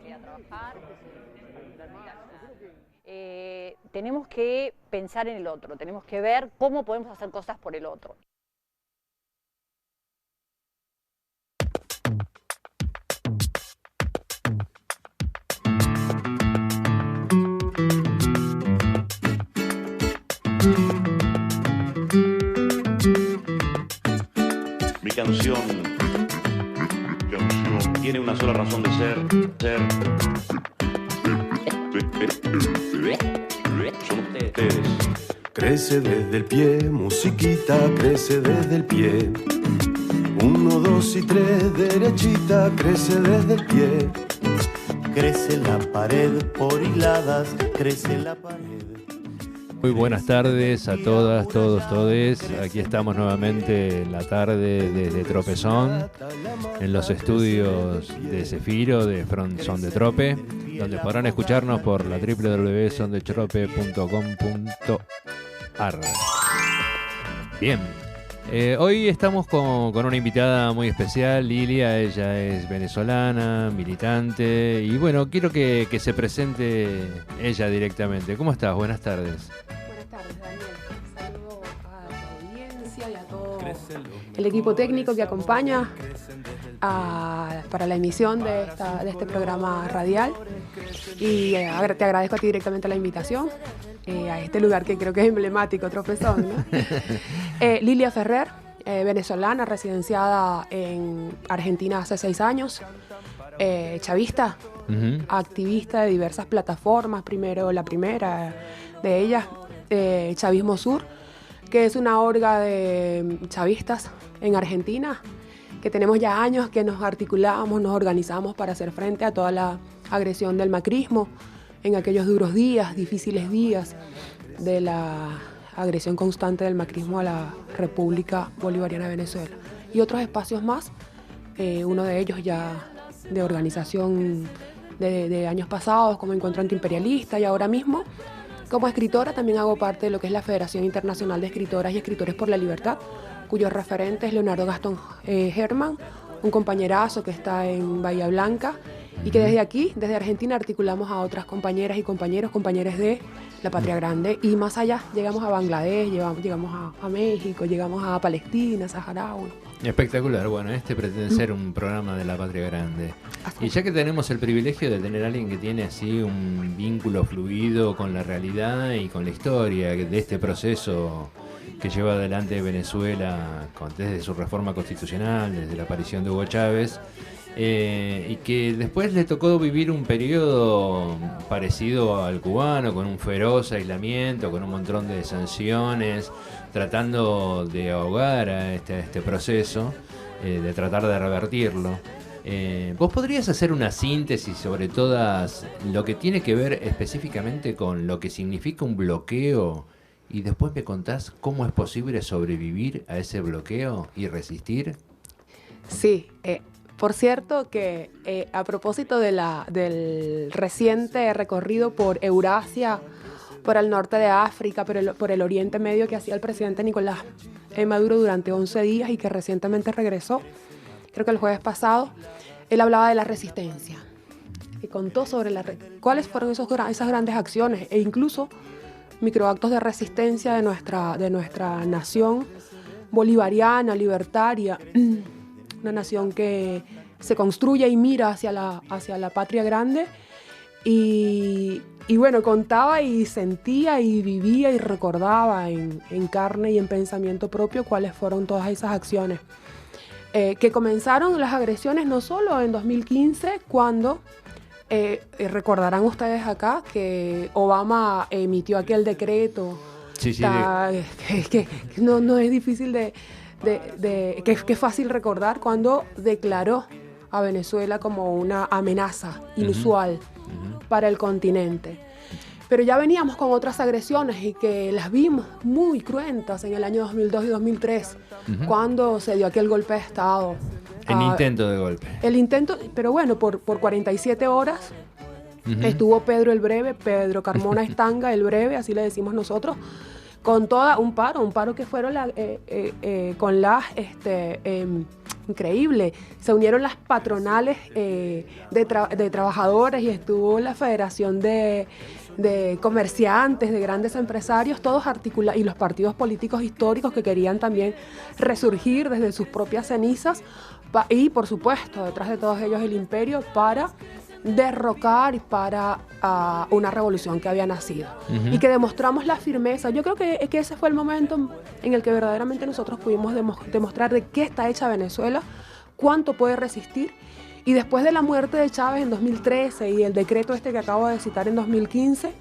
ir a trabajar, tenemos que pensar en el otro, tenemos que ver cómo podemos hacer cosas por el otro. Mi canción tiene una sola razón de ser. Son ustedes. Crece desde el pie, musiquita, crece desde el pie. 1, 2 y 3, derechita, crece desde el pie. Crece la pared por hiladas, crece la pared. Muy buenas tardes a todas, todos, todes. Aquí estamos nuevamente en la tarde desde Tropezón, en los estudios de Cefiro, de Front Son de Trope, donde podrán escucharnos por la www.sondetrope.com.ar. Bien, hoy estamos con una invitada muy especial, Lilia. Ella es venezolana, militante, y bueno, quiero que se presente ella directamente. ¿Cómo estás? Buenas tardes. Buenas tardes, Daniel. Saludo a tu audiencia y a todo el equipo técnico que acompaña para la emisión de este programa radial. Y te agradezco a ti directamente la invitación a este lugar que creo que es emblemático, Tropezón, ¿no? Lilia Ferrer, venezolana, residenciada en Argentina hace 6 años, chavista, activista de diversas plataformas. Primero, la primera de ellas, Chavismo Sur, que es una orga de chavistas en Argentina, que tenemos ya años que nos articulamos, nos organizamos para hacer frente a toda la agresión del macrismo en aquellos duros días, difíciles días de la agresión constante del macrismo a la República Bolivariana de Venezuela. Y otros espacios más, uno de ellos ya de organización de años pasados, como Encuentro Antiimperialista, y ahora mismo como escritora también hago parte de lo que es la Federación Internacional de Escritoras y Escritores por la Libertad, cuyo referente es Leonardo Gastón Herman, un compañerazo que está en Bahía Blanca, y que desde aquí, desde Argentina, articulamos a otras compañeras y compañeros de la Patria Grande, y más allá, llegamos a Bangladesh, llegamos a México, llegamos a Palestina, Saharaui. Espectacular. Bueno, este pretende ser un programa de la Patria Grande. Y ya que tenemos el privilegio de tener a alguien que tiene así un vínculo fluido con la realidad y con la historia de este proceso que lleva adelante Venezuela desde su reforma constitucional, desde la aparición de Hugo Chávez, y que después le tocó vivir un periodo parecido al cubano, con un feroz aislamiento, con un montón de sanciones, tratando de ahogar a este proceso, de tratar de revertirlo. ¿Vos podrías hacer una síntesis sobre todas lo que tiene que ver específicamente con lo que significa un bloqueo, y después me contás cómo es posible sobrevivir a ese bloqueo y resistir? Sí, por cierto que a propósito del reciente recorrido por Eurasia, por el norte de África, por el Oriente Medio que hacía el presidente Nicolás Maduro durante 11 días y que recientemente regresó, creo que el jueves pasado, él hablaba de la resistencia y contó sobre cuáles fueron esas grandes acciones e incluso microactos de resistencia de nuestra nación bolivariana, libertaria, una nación que se construye y mira hacia la Patria Grande. Y bueno, contaba y sentía y vivía y recordaba en carne y en pensamiento propio cuáles fueron todas esas acciones. Que comenzaron las agresiones no solo en 2015, cuando recordarán ustedes acá que Obama emitió aquel decreto. Sí, que no es difícil que es fácil recordar, cuando declaró a Venezuela como una amenaza inusual para el continente. Pero ya veníamos con otras agresiones y que las vimos muy cruentas en el año 2002 y 2003, cuando se dio aquel golpe de Estado. El intento de golpe. El intento, pero bueno, por 47 horas estuvo Pedro el Breve, Pedro Carmona Estanga el Breve, así le decimos nosotros, con toda un paro que fueron con las increíble. Se unieron las patronales de trabajadores y estuvo la Federación de comerciantes, de grandes empresarios, todos articulados, y los partidos políticos históricos que querían también resurgir desde sus propias cenizas, y por supuesto, detrás de todos ellos el imperio, para derrocar y para una revolución que había nacido. Y que demostramos la firmeza. Yo creo que ese fue el momento en el que verdaderamente nosotros pudimos demostrar de qué está hecha Venezuela, cuánto puede resistir. Y después de la muerte de Chávez en 2013 y el decreto que acabo de citar en 2015,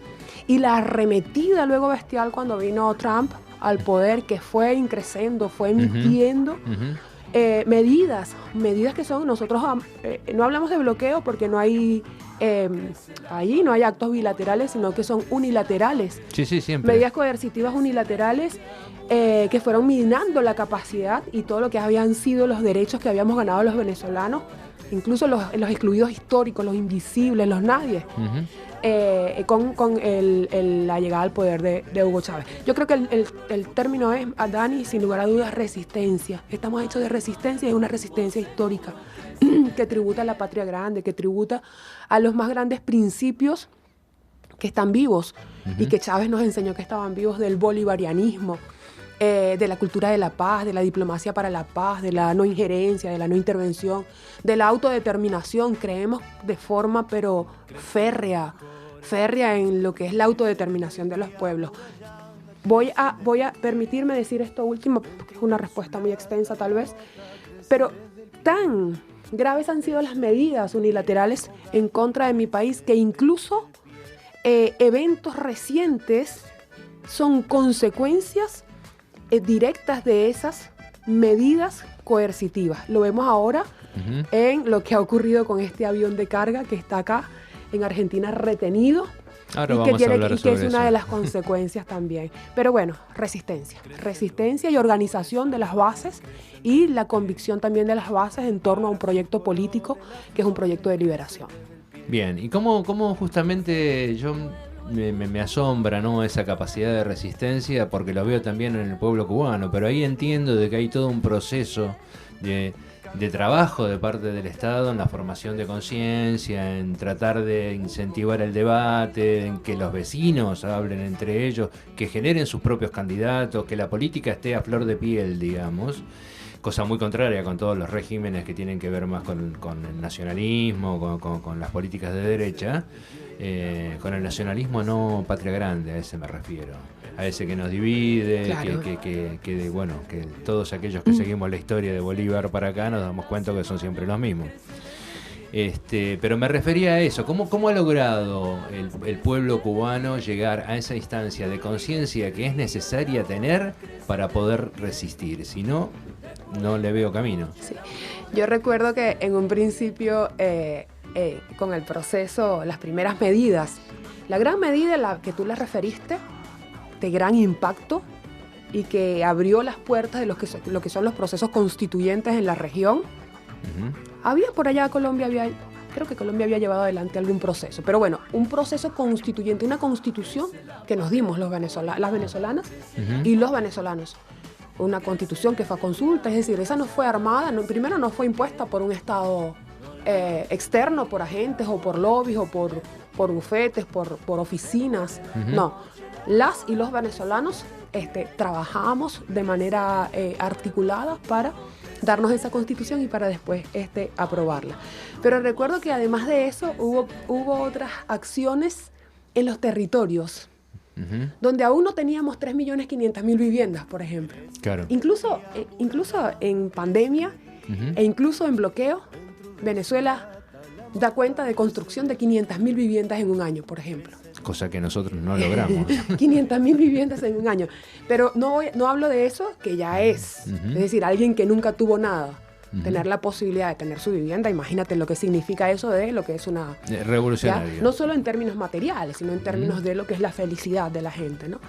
y la arremetida luego bestial cuando vino Trump al poder, que fue increciendo, fue mintiendo, medidas que son, nosotros no hablamos de bloqueo porque no hay, allí no hay actos bilaterales, sino que son unilaterales. Sí, siempre. Medidas coercitivas unilaterales que fueron minando la capacidad y todo lo que habían sido los derechos que habíamos ganado los venezolanos, incluso los excluidos históricos, los invisibles, los nadies, con la llegada al poder de Hugo Chávez. Yo creo que el término es, Dani, sin lugar a dudas, resistencia. Estamos hechos de resistencia, y una resistencia histórica que tributa a la patria grande, que tributa a los más grandes principios que están vivos y que Chávez nos enseñó que estaban vivos, del bolivarianismo, de la cultura de la paz, de la diplomacia para la paz, de la no injerencia, de la no intervención, de la autodeterminación. Creemos de forma pero férrea en lo que es la autodeterminación de los pueblos. Voy a permitirme decir esto último, porque es una respuesta muy extensa tal vez, pero tan graves han sido las medidas unilaterales en contra de mi país que incluso eventos recientes son consecuencias directas de esas medidas coercitivas. Lo vemos ahora en lo que ha ocurrido con este avión de carga que está acá en Argentina retenido. Ahora y que es una eso. de las consecuencias también. Pero bueno, resistencia y organización de las bases, y la convicción también de las bases en torno a un proyecto político que es un proyecto de liberación. Bien, y cómo justamente yo me asombra, ¿no?, esa capacidad de resistencia, porque lo veo también en el pueblo cubano, pero ahí entiendo de que hay todo un proceso de trabajo de parte del Estado en la formación de conciencia, en tratar de incentivar el debate, en que los vecinos hablen entre ellos, que generen sus propios candidatos, que la política esté a flor de piel, digamos. Cosa muy contraria con todos los regímenes que tienen que ver más con el nacionalismo, con las políticas de derecha. Con el nacionalismo no patria grande, a ese me refiero. A ese que nos divide, claro. que todos aquellos que seguimos la historia de Bolívar para acá nos damos cuenta que son siempre los mismos. Pero me refería a eso. ¿Cómo ha logrado el pueblo cubano llegar a esa instancia de conciencia que es necesaria tener para poder resistir? Si no, no le veo camino. Sí. Yo recuerdo que en un principio, con el proceso, las primeras medidas, la gran medida a la que tú le referiste, de gran impacto y que abrió las puertas de lo que son los procesos constituyentes en la región. Había por allá creo que Colombia había llevado adelante algún proceso, pero bueno, un proceso constituyente, una constitución que nos dimos las venezolanas y los venezolanos. Una constitución que fue a consulta, es decir, esa no fue armada, primero no fue impuesta por un Estado externo, por agentes o por lobbies o por bufetes, por oficinas, no. Las y los venezolanos trabajamos de manera articulada para darnos esa constitución y para después aprobarla. Pero recuerdo que además de eso hubo otras acciones en los territorios, donde aún no teníamos 3.500.000 viviendas, por ejemplo. Claro. Incluso en pandemia e incluso en bloqueo, Venezuela da cuenta de construcción de 500.000 viviendas en un año, por ejemplo. Cosa que nosotros no logramos. 500.000 viviendas en un año. Pero no hablo de eso, que ya es. Es decir, alguien que nunca tuvo nada, tener la posibilidad de tener su vivienda, imagínate lo que significa eso de lo que es una... revolucionario. ¿ya? No solo en términos materiales, sino en términos de lo que es la felicidad de la gente, ¿no?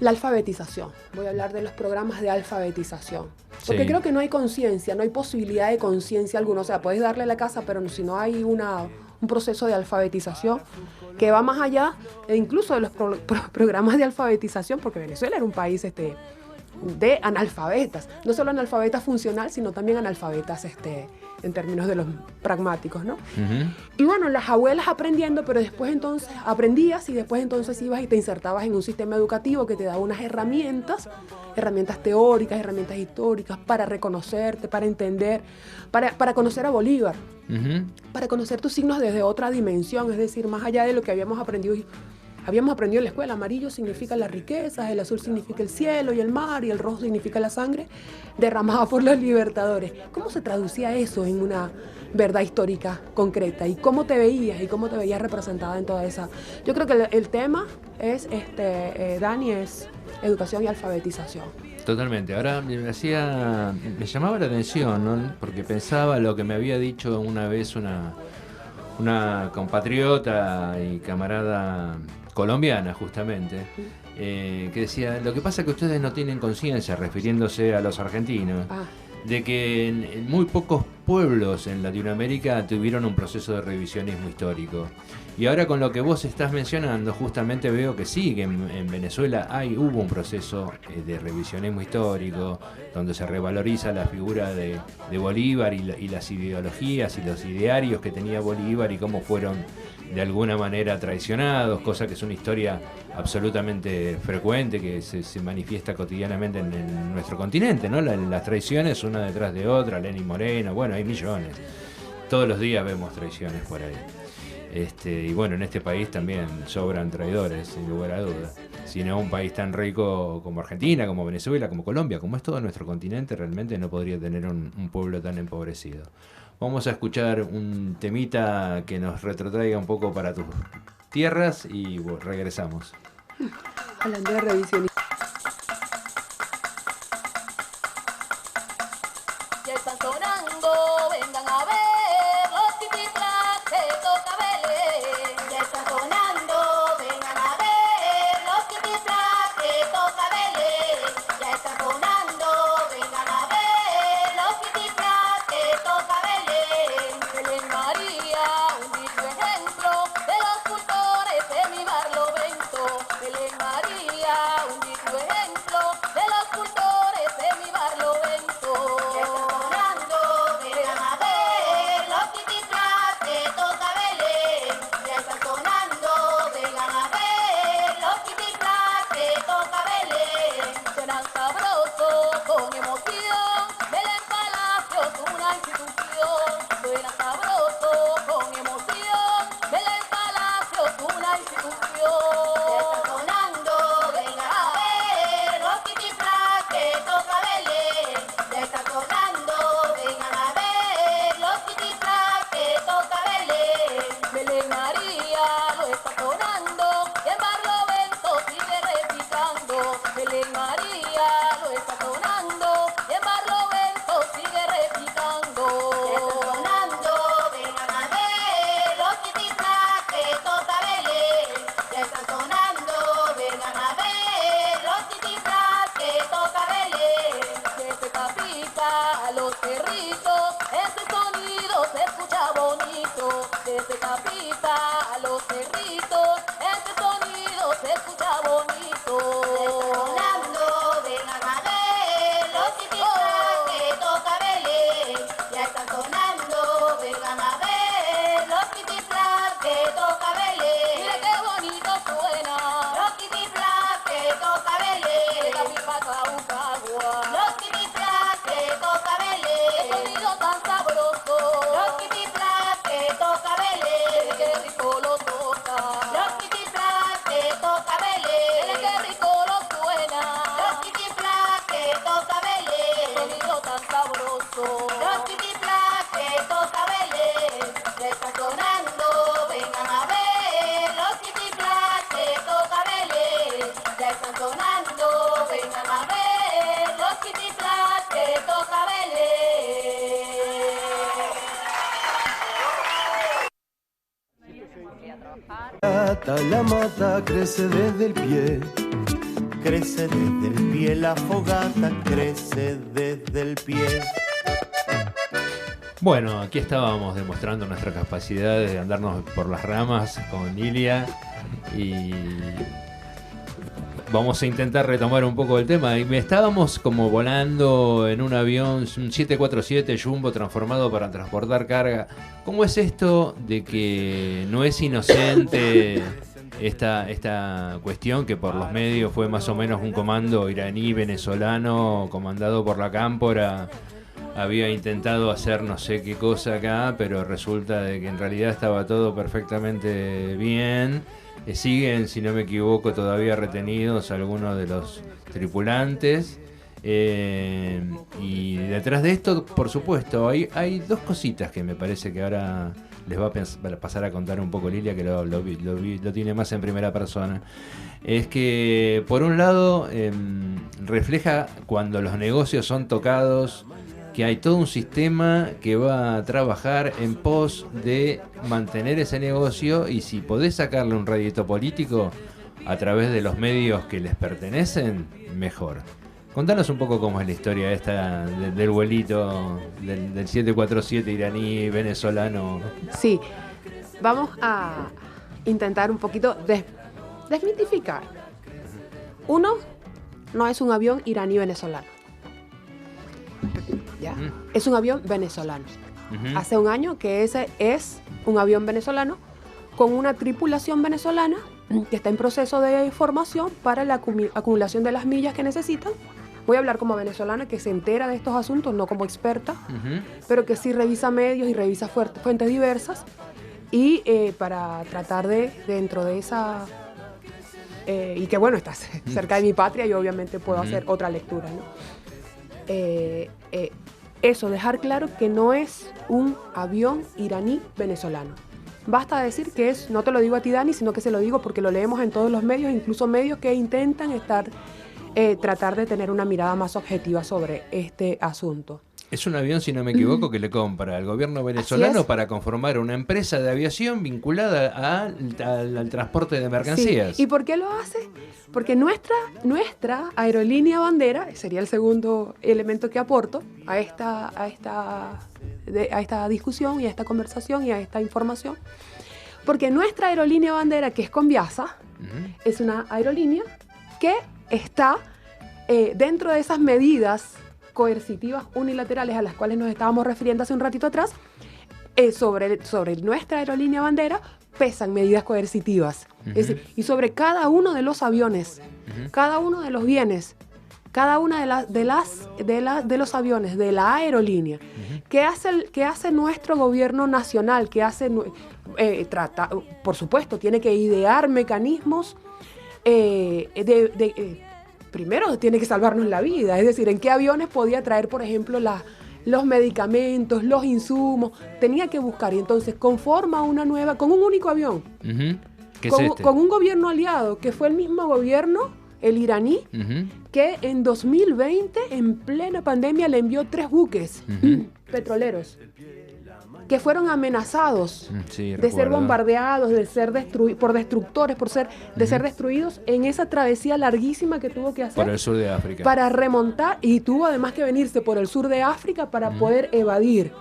La alfabetización. Voy a hablar de los programas de alfabetización. Porque creo que no hay conciencia, no hay posibilidad de conciencia alguna. O sea, puedes darle la casa, pero si no hay un proceso de alfabetización que va más allá incluso de los programas de alfabetización, porque Venezuela era un país de analfabetas, no solo analfabetas funcional, sino también analfabetas en términos de los pragmáticos, ¿no? Y bueno, las abuelas aprendiendo, pero después entonces aprendías y después entonces ibas y te insertabas en un sistema educativo que te daba unas herramientas teóricas, herramientas históricas para reconocerte, para entender, para conocer a Bolívar, para conocer tus signos desde otra dimensión, es decir, más allá de lo que habíamos aprendido en la escuela. Amarillo significa las riquezas, el azul significa el cielo y el mar, y el rojo significa la sangre derramada por los libertadores. ¿Cómo se traducía eso en una verdad histórica concreta? ¿Y cómo te veías representada en toda esa? Yo creo que el tema es, Dani, es educación y alfabetización. Totalmente. Ahora me llamaba la atención, ¿no? Porque pensaba lo que me había dicho una vez una compatriota y camarada colombiana, justamente, que decía, lo que pasa es que ustedes no tienen conciencia, refiriéndose a los argentinos, de que en muy pocos pueblos en Latinoamérica tuvieron un proceso de revisionismo histórico. Y ahora con lo que vos estás mencionando, justamente veo que sí, que en Venezuela hubo un proceso de revisionismo histórico, donde se revaloriza la figura de Bolívar y las ideologías y los idearios que tenía Bolívar y cómo fueron de alguna manera traicionados, cosa que es una historia absolutamente frecuente que se manifiesta cotidianamente en nuestro continente, ¿no? Las traiciones una detrás de otra, Lenin Moreno, bueno, hay millones. Todos los días vemos traiciones por ahí. Y bueno, en este país también sobran traidores, sin lugar a dudas. Si no, un país tan rico como Argentina, como Venezuela, como Colombia, como es todo nuestro continente, realmente no podría tener un pueblo tan empobrecido. Vamos a escuchar un temita que nos retrotraiga un poco para tus tierras y bueno, regresamos. Hablando de revisión. Ya están sonando, vengan a ver los titiplas que toca Belén. Ya están sonando, vengan a ver los titiplas que toca Belén. Ya están sonando, vengan a ver los titiplas que toca Belén. Belén María, un digno ejemplo de los cultores de mi Barlovento. Belén María, un digno ejemplo de los cultores de mi Barlovento. Ya están sonando, vengan a ver los titiplas que toca Belén. Ya están sonando, vengan a ver los titiplas que toca Belén. Suenan sabroso, con emoción, Belén Palacios, una institución. Suena sabroso, con emoción, Belén Palacios, una institución. Ya están sonando, vengan a ver los titiplas que toca Belén. Ya están sonando, vengan a ver los titiplas que toca Belén. Belén María lo está sonando y en Barlovento sigue replicando. Belén María lo está sonando y en Barlovento sigue replicando. Ya están sonando, vengan a ver los titiplas que toca Belén. Ya están sonando, vengan a ver los titiplas que toca Belén. Desde Capita a los cerritos, ese sonido se escucha bonito. Desde Capita a los cerritos, ese sonido se escucha bonito. Ya están sonando, vengan a ver los titiplas que toca Belén. Ya están sonando, vengan a ver los titiplas que toca Belén. Mira qué bonito suena los titiplas que toca Belén. De Capipa a Ucagua, los titiplas que toca Belén. Qué sonido tan sabroso, los titiplas que toca Belén. Qué rico lo toca, los titiplas que toca Belén. Qué rico lo suena, los titiplas que toca Belén. Qué sonido tan sabroso, los titiplas que toca Belén. Ya están sonando, vengan a ver los titiplas que toca Belén. Ya están sonando, vengan a ver los titiplas que toca Belén. La mata crece desde el pie. Crece desde el pie la fogata, crece desde el pie. Bueno, aquí estábamos demostrando nuestra capacidad de andarnos por las ramas con Ilia y vamos a intentar retomar un poco el tema. Y estábamos como volando en un avión, un 747 Jumbo transformado para transportar carga. ¿Cómo es esto de que no es inocente esta cuestión, que por los medios fue más o menos un comando iraní-venezolano comandado por la Cámpora? Había intentado hacer no sé qué cosa acá, pero resulta de que en realidad estaba todo perfectamente bien. Siguen, si no me equivoco, todavía retenidos algunos de los tripulantes. Y detrás de esto, por supuesto, hay dos cositas que me parece que ahora les va a pasar a contar un poco Lilia, que lo tiene más en primera persona. Es que, por un lado, refleja cuando los negocios son tocados, que hay todo un sistema que va a trabajar en pos de mantener ese negocio, y si podés sacarle un rédito político a través de los medios que les pertenecen, mejor. Contanos un poco cómo es la historia esta del vuelito del 747 iraní venezolano. Sí, vamos a intentar un poquito desmitificar. Uno, no es un avión iraní venezolano. ¿Ya? Es un avión venezolano. Hace un año que ese es un avión venezolano con una tripulación venezolana que está en proceso de formación para la acumulación de las millas que necesitan. Voy a hablar como venezolana que se entera de estos asuntos, no como experta, pero que sí revisa medios y revisa fuentes diversas, y para tratar de, dentro de esa... y que bueno, está cerca de mi patria y obviamente puedo hacer otra lectura, ¿no? Eso, dejar claro que no es un avión iraní venezolano. Basta decir que es, no te lo digo a ti, Dani, sino que se lo digo porque lo leemos en todos los medios, incluso medios que intentan tratar de tener una mirada más objetiva sobre este asunto. Es un avión, si no me equivoco, que le compra al gobierno venezolano para conformar una empresa de aviación vinculada al transporte de mercancías. Sí. ¿Y por qué lo hace? Porque nuestra aerolínea bandera, sería el segundo elemento que aporto a esta discusión y a esta conversación y a esta información, porque nuestra aerolínea bandera, que es Conviasa, es una aerolínea que está dentro de esas medidas coercitivas unilaterales a las cuales nos estábamos refiriendo hace un ratito atrás. Sobre nuestra aerolínea bandera pesan medidas coercitivas. Es decir, y sobre cada uno de los aviones, cada uno de los bienes, cada una de los aviones de la aerolínea, ¿qué hace nuestro gobierno nacional? ¿Qué hace? Por supuesto, tiene que idear mecanismos primero tiene que salvarnos la vida, es decir, en qué aviones podía traer, por ejemplo, los medicamentos, los insumos, tenía que buscar, y entonces conforma una nueva, con un único avión, con un gobierno aliado, que fue el mismo gobierno, el iraní, que en 2020, en plena pandemia, le envió 3 buques petroleros, que fueron amenazados de ser bombardeados, de ser por destructores, de ser destruidos en esa travesía larguísima que tuvo que hacer por el sur de África, para remontar, y tuvo además que venirse por el sur de África para poder evadir,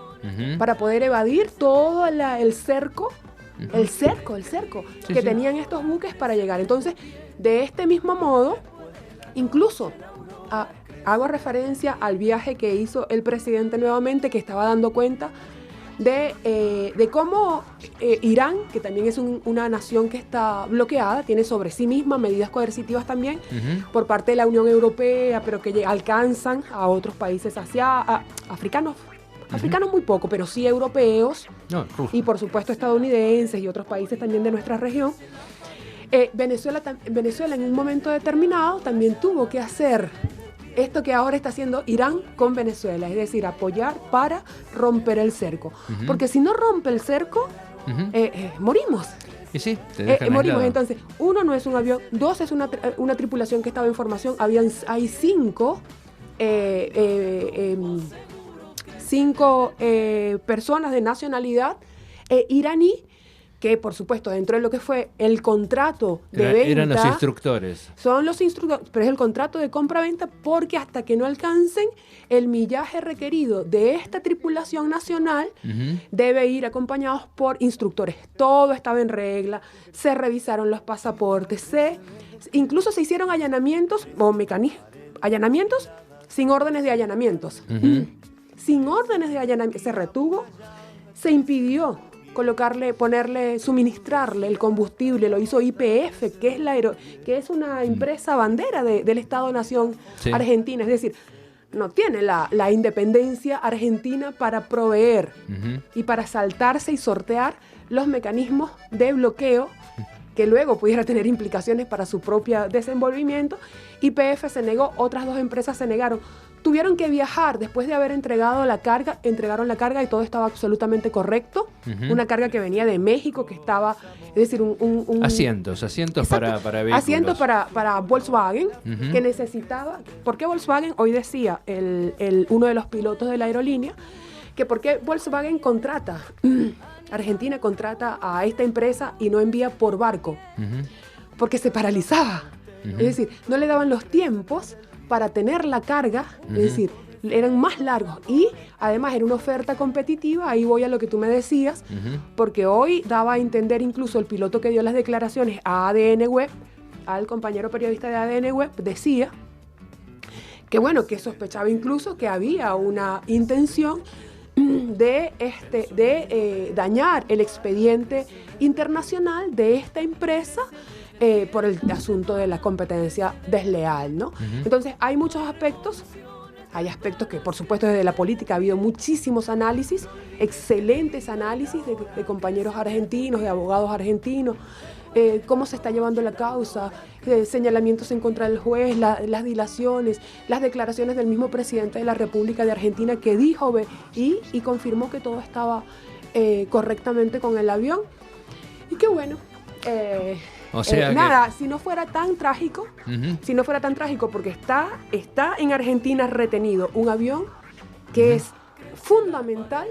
todo el cerco que tenían estos buques para llegar. Entonces, de este mismo modo, incluso hago referencia al viaje que hizo el presidente nuevamente, que estaba dando cuenta de cómo Irán, que también es una nación que está bloqueada, tiene sobre sí misma medidas coercitivas también por parte de la Unión Europea, pero que alcanzan a otros países africanos muy poco, pero sí europeos, y por supuesto estadounidenses y otros países también de nuestra región. Venezuela en un momento determinado también tuvo que hacer esto que ahora está haciendo Irán con Venezuela, es decir, apoyar para romper el cerco. Porque si no rompe el cerco, morimos. Y sí, morimos. Entonces, 1, no es un avión; 2, es una tripulación que estaba en formación. Hay 5 personas de nacionalidad iraní, que por supuesto dentro de lo que fue el contrato de venta... Eran los instructores. Son los instructores, pero es el contrato de compra-venta, porque hasta que no alcancen el millaje requerido de esta tripulación nacional, debe ir acompañados por instructores. Todo estaba en regla, se revisaron los pasaportes, se Incluso se hicieron allanamientos allanamientos sin órdenes de allanamientos. Sin órdenes de allanamiento. Se retuvo, se impidió suministrarle el combustible, lo hizo YPF, que es una empresa bandera del Estado-Nación Argentina. Es decir, no tiene la independencia argentina para proveer y para saltarse y sortear los mecanismos de bloqueo que luego pudiera tener implicaciones para su propio desenvolvimiento. YPF se negó, otras 2 empresas se negaron. Tuvieron que viajar después de haber entregaron la carga y todo estaba absolutamente correcto. Una carga que venía de México, que estaba, es decir, Asientos para vehículos. Asientos para Volkswagen, que necesitaba. ¿Por qué Volkswagen? Hoy decía uno de los pilotos de la aerolínea, que por qué Volkswagen Argentina contrata a esta empresa y no envía por barco. Porque se paralizaba. Es decir, no le daban los tiempos para tener la carga, es decir, eran más largos y además era una oferta competitiva. Ahí voy a lo que tú me decías, porque hoy daba a entender incluso el piloto que dio las declaraciones a ADN Web, al compañero periodista de ADN Web, decía que bueno, que sospechaba incluso que había una intención de dañar el expediente internacional de esta empresa por el asunto de la competencia desleal, ¿no? Entonces hay muchos aspectos. Hay aspectos que, por supuesto, desde la política ha habido muchísimos análisis, excelentes análisis de compañeros argentinos, de abogados argentinos, cómo se está llevando la causa, señalamientos en contra del juez, las dilaciones, las declaraciones del mismo presidente de la República de Argentina que dijo y confirmó que todo estaba correctamente con el avión. Y qué bueno. O sea nada, si no fuera tan trágico, porque está en Argentina retenido un avión que es fundamental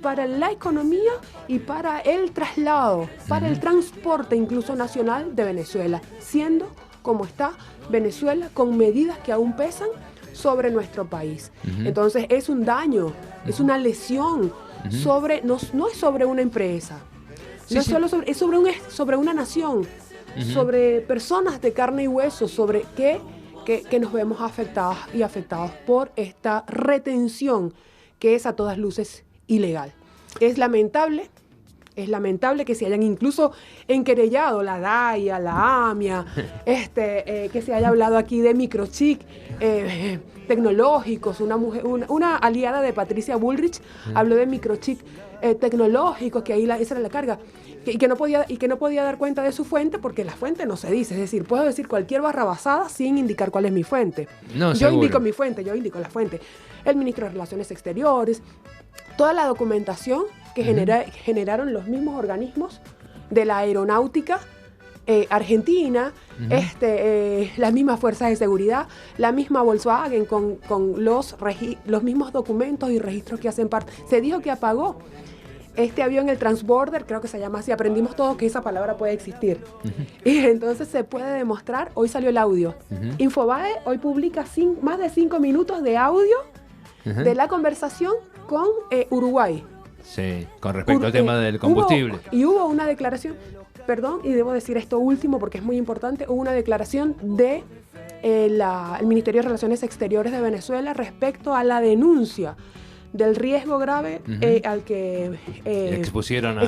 para la economía y para el traslado, para el transporte incluso nacional de Venezuela, siendo como está Venezuela con medidas que aún pesan sobre nuestro país. Entonces es un daño, es una lesión no es sobre una empresa, es sobre una nación, sobre personas de carne y hueso, sobre que nos vemos afectados por esta retención que es a todas luces ilegal. Es lamentable que se hayan incluso enquerellado la DAIA, la AMIA, que se haya hablado aquí de microchip tecnológicos. Una aliada de Patricia Bullrich habló de microchip tecnológicos, que ahí esa era la carga, y que no podía dar cuenta de su fuente porque la fuente no se dice. Es decir, puedo decir cualquier barrabasada sin indicar cuál es mi fuente. Yo indico mi fuente, yo indico la fuente. El ministro de Relaciones Exteriores, toda la documentación que generaron los mismos organismos de la aeronáutica argentina, las mismas fuerzas de seguridad, la misma Volkswagen con los mismos documentos y registros que hacen parte. Se dijo que apagó este avión, el Transborder, creo que se llama así, aprendimos todos que esa palabra puede existir. Y entonces se puede demostrar, hoy salió el audio. Infobae hoy publica más de 5 minutos de audio de la conversación con Uruguay. Sí, con respecto al tema del combustible. Hubo una declaración, perdón, y debo decir esto último porque es muy importante, hubo una declaración de el Ministerio de Relaciones Exteriores de Venezuela respecto a la denuncia del riesgo grave al que expusieron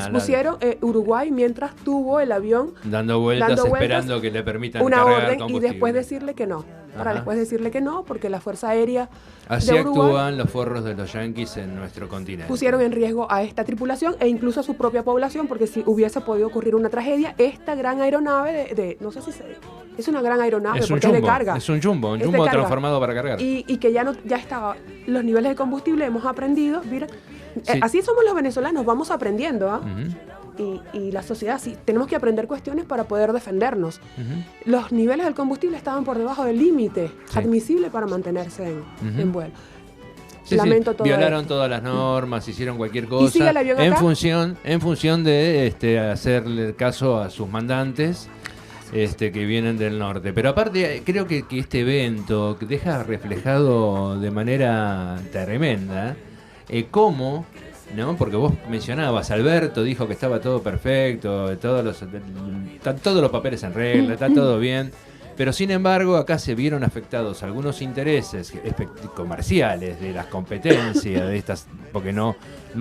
Uruguay mientras tuvo el avión dando vueltas esperando que le permitan una cargar orden combustible. Y después decirle que no. Después decirle que no, porque la Fuerza Aérea así de Uruguay actúan los forros de los yanquis en nuestro continente. Pusieron en riesgo a esta tripulación e incluso a su propia población, porque si hubiese podido ocurrir una tragedia, esta gran aeronave no sé si es una gran aeronave porque es de carga. Es un jumbo transformado para cargar. Y que ya estaba los niveles de combustible, hemos aprendido, mira, así somos los venezolanos, vamos aprendiendo, y la sociedad, sí, tenemos que aprender cuestiones para poder defendernos. Los niveles del combustible estaban por debajo del límite admisible para mantenerse en vuelo. Lamento todo violaron esto. todas las normas, hicieron cualquier cosa ¿Y sigue el avión acá? en función de hacerle caso a sus mandantes que vienen del norte. Pero aparte creo que este evento deja reflejado de manera tremenda cómo ¿no? Porque vos mencionabas, Alberto dijo que estaba todo perfecto, están todos los papeles en regla, está todo bien. Pero sin embargo, acá se vieron afectados algunos intereses comerciales de las competencias de estas, porque no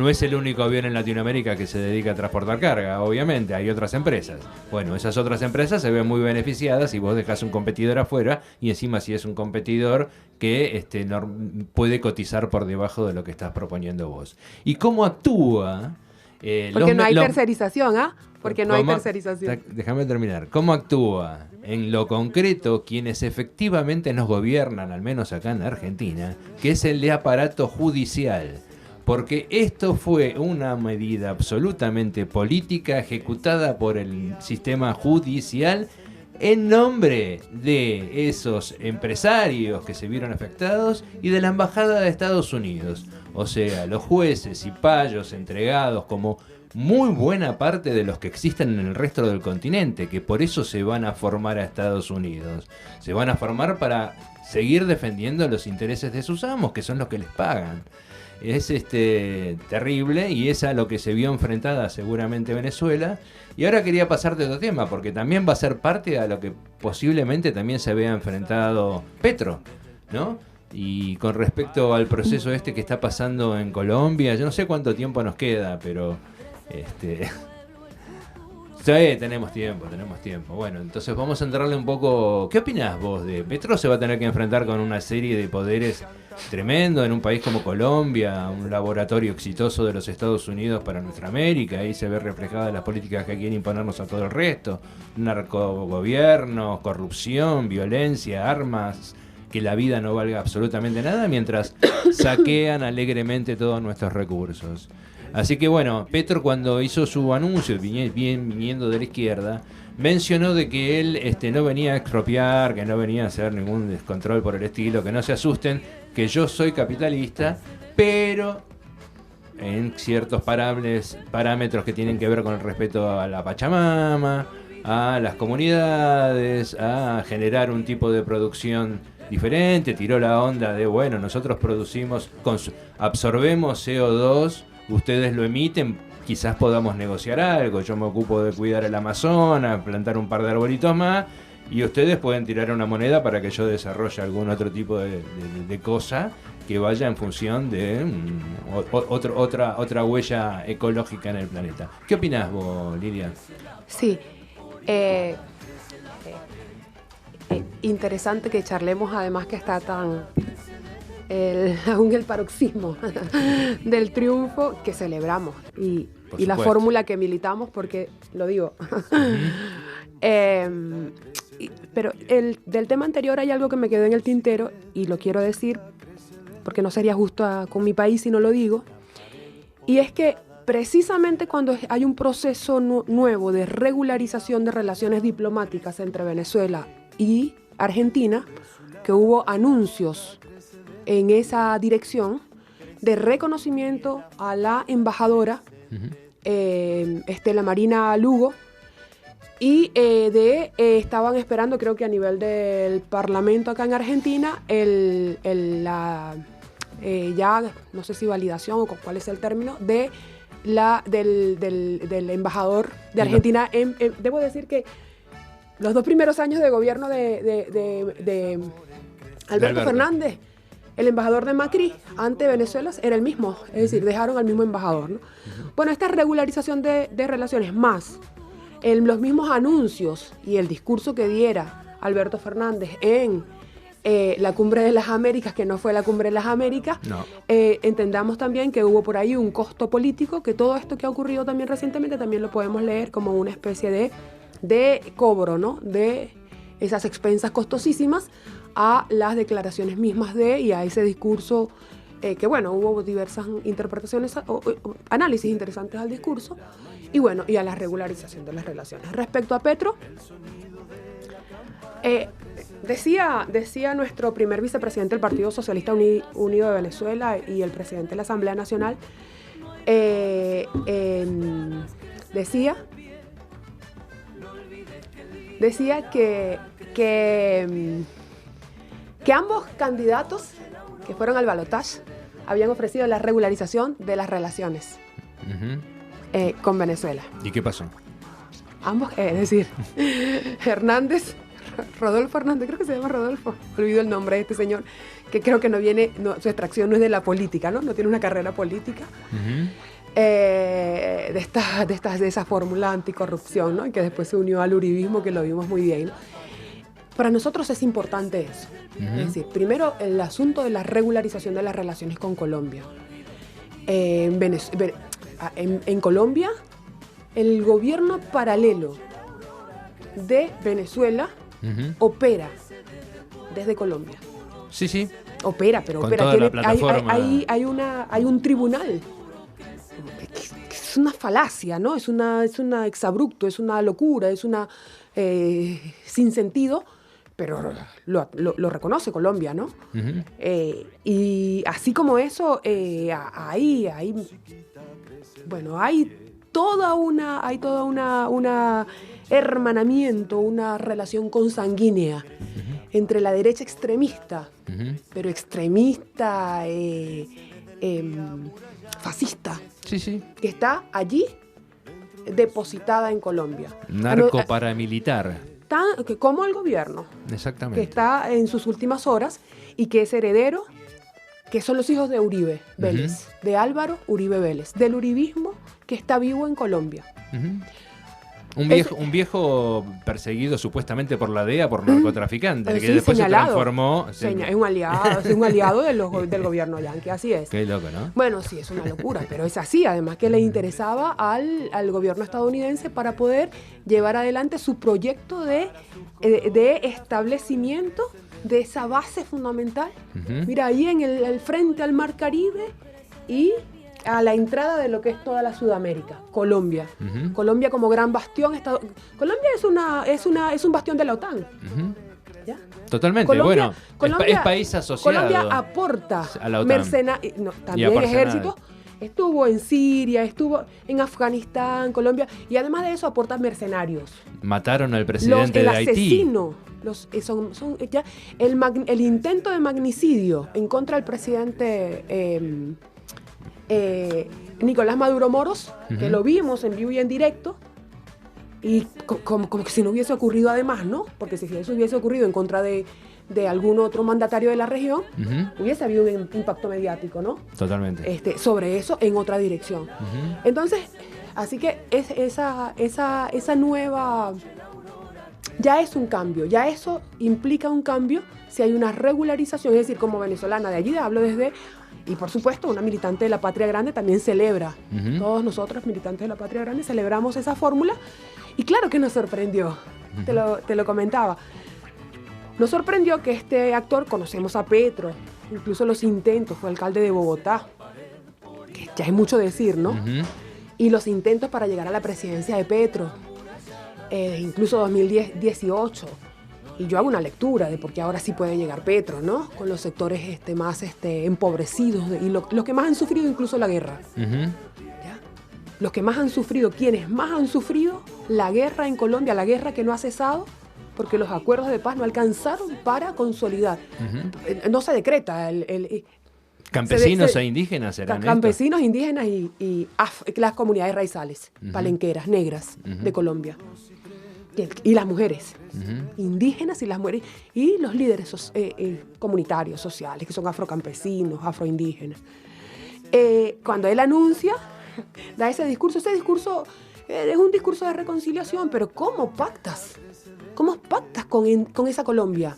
es el único avión en Latinoamérica que se dedica a transportar carga, obviamente, hay otras empresas. Bueno, esas otras empresas se ven muy beneficiadas si vos dejás un competidor afuera, y encima si es un competidor que puede cotizar por debajo de lo que estás proponiendo vos. ¿Y cómo actúa? Porque no hay tercerización, ¿ah? Porque no hay tercerización. Déjame terminar. ¿Cómo actúa en lo concreto quienes efectivamente nos gobiernan, al menos acá en Argentina, que es el de aparato judicial? Porque esto fue una medida absolutamente política ejecutada por el sistema judicial en nombre de esos empresarios que se vieron afectados y de la Embajada de Estados Unidos. O sea, los jueces y payos entregados como muy buena parte de los que existen en el resto del continente, que por eso se van a formar a Estados Unidos. Se van a formar para seguir defendiendo los intereses de sus amos, que son los que les pagan. Es terrible, y es a lo que se vio enfrentada seguramente Venezuela. Y ahora quería pasar de otro tema, porque también va a ser parte a lo que posiblemente también se vea enfrentado Petro, ¿no? Y con respecto al proceso que está pasando en Colombia, yo no sé cuánto tiempo nos queda, pero sí, tenemos tiempo. Bueno, entonces vamos a entrarle un poco. ¿Qué opinás vos de Petro? Se va a tener que enfrentar con una serie de poderes tremendo en un país como Colombia, un laboratorio exitoso de los Estados Unidos para nuestra América. Ahí se ve reflejada las políticas que quieren imponernos a todo el resto: narcogobierno, corrupción, violencia, armas, que la vida no valga absolutamente nada, mientras saquean alegremente todos nuestros recursos. Así que bueno, Petro, cuando hizo su anuncio, viniendo de la izquierda, mencionó de que él no venía a expropiar, que no venía a hacer ningún descontrol por el estilo, que no se asusten, que yo soy capitalista, pero en ciertos parámetros que tienen que ver con el respeto a la Pachamama, a las comunidades, a generar un tipo de producción diferente. Tiró la onda de, bueno, nosotros producimos, absorbemos CO2, ustedes lo emiten, quizás podamos negociar algo, yo me ocupo de cuidar el Amazonas, plantar un par de arbolitos más, y ustedes pueden tirar una moneda para que yo desarrolle algún otro tipo de cosa que vaya en función de otra huella ecológica en el planeta. ¿Qué opinás vos, Lidia? Sí, interesante que charlemos, además que está tan aún el paroxismo del triunfo que celebramos y la fórmula que militamos, porque lo digo. Pero del tema anterior hay algo que me quedó en el tintero y lo quiero decir porque no sería justo con mi país si no lo digo, y es que precisamente cuando hay un proceso nuevo de regularización de relaciones diplomáticas entre Venezuela y Argentina, que hubo anuncios en esa dirección de reconocimiento a la embajadora Estela Marina Lugo, y estaban esperando, creo que a nivel del Parlamento acá en Argentina, ya no sé si validación o cuál es el término, del embajador de Argentina. Debo decir que los 2 primeros años de gobierno de Alberto Fernández, el embajador de Macri ante Venezuela era el mismo, es decir, dejaron al mismo embajador, ¿no? Bueno, esta regularización de relaciones más los mismos anuncios y el discurso que diera Alberto Fernández en la Cumbre de las Américas, que no fue la Cumbre de las Américas, no. Entendamos también que hubo por ahí un costo político, que todo esto que ha ocurrido también recientemente también lo podemos leer como una especie de cobro, ¿no? De esas expensas costosísimas a las declaraciones mismas y a ese discurso, que bueno, hubo diversas interpretaciones o análisis interesantes al discurso, y bueno, y a la regularización de las relaciones. Respecto a Petro, decía nuestro primer vicepresidente del Partido Socialista Unido de Venezuela y el presidente de la Asamblea Nacional, decía que ambos candidatos que fueron al balotaje habían ofrecido la regularización de las relaciones con Venezuela. ¿Y qué pasó? Ambos, es decir, Rodolfo Hernández, creo que se llama Rodolfo, olvido el nombre de este señor, que creo que su extracción no es de la política, ¿no? No tiene una carrera política. De esa fórmula anticorrupción, ¿no? Y que después se unió al uribismo, que lo vimos muy bien, ¿no? Para nosotros es importante eso. Es decir, primero, el asunto de la regularización de las relaciones con Colombia. En Colombia, el gobierno paralelo de Venezuela opera desde Colombia. Sí, sí. Opera, pero con opera. Toda la plataforma. Hay un tribunal. Es una falacia, ¿no? Es una exabrupto, es una locura, es una sin sentido, pero lo reconoce Colombia, ¿no? Y así como eso, hay toda una hermanamiento, una relación consanguínea entre la derecha extremista, pero extremista fascista, sí, que está allí depositada en Colombia. Narco-paramilitar. Como el gobierno. Exactamente. Que está en sus últimas horas y que es heredero, que son los hijos de Uribe Vélez, de Álvaro Uribe Vélez, del uribismo que está vivo en Colombia. Un viejo perseguido supuestamente por la DEA por narcotraficante, que sí, después señalado. se transformó... Es un aliado del gobierno yanqui, así es. Qué loco, ¿no? Bueno, sí, es una locura, pero es así. Además que le interesaba al gobierno estadounidense para poder llevar adelante su proyecto de establecimiento de esa base fundamental. Mira, ahí en el frente al Mar Caribe y a la entrada de lo que es toda la Sudamérica, Colombia. Colombia como gran bastión. Colombia es un bastión de la OTAN. ¿Ya? Totalmente. Colombia, es país asociado. Colombia aporta a la OTAN. También ejército. Estuvo en Siria, estuvo en Afganistán, Colombia, y además de eso aporta mercenarios. Mataron al presidente de Haití. Asesino. El intento de magnicidio en contra del presidente Nicolás Maduro Moros, que lo vimos en vivo y en directo, y como que si no hubiese ocurrido además, ¿no? Porque si eso hubiese ocurrido en contra de algún otro mandatario de la región, hubiese habido un impacto mediático, ¿no? Totalmente. Sobre eso en otra dirección. Entonces, así que esa nueva... Ya es un cambio, ya eso implica un cambio si hay una regularización, es decir, como venezolana de allí, hablo desde... Y por supuesto, una militante de la Patria Grande también celebra. Todos nosotros, militantes de la Patria Grande, celebramos esa fórmula. Y claro que nos sorprendió, te lo comentaba. Nos sorprendió que este actor, conocemos a Petro, incluso los intentos, fue alcalde de Bogotá, que ya es mucho decir, ¿no? Y los intentos para llegar a la presidencia de Petro, incluso 2018. Y yo hago una lectura de por qué ahora sí puede llegar Petro, ¿no? Con los sectores más empobrecidos y los que más han sufrido incluso la guerra. ¿Ya? Los que más han sufrido, quienes más han sufrido la guerra en Colombia, la guerra que no ha cesado, porque los acuerdos de paz no alcanzaron para consolidar. No se decreta Campesinos e indígenas eran campesinos, indígenas y las comunidades raizales, palenqueras, negras de Colombia. Y las mujeres, indígenas y las mujeres, y los líderes comunitarios, sociales, que son afrocampesinos, afroindígenas. Cuando él anuncia, da ese discurso es un discurso de reconciliación, pero ¿cómo pactas? ¿Cómo pactas con esa Colombia?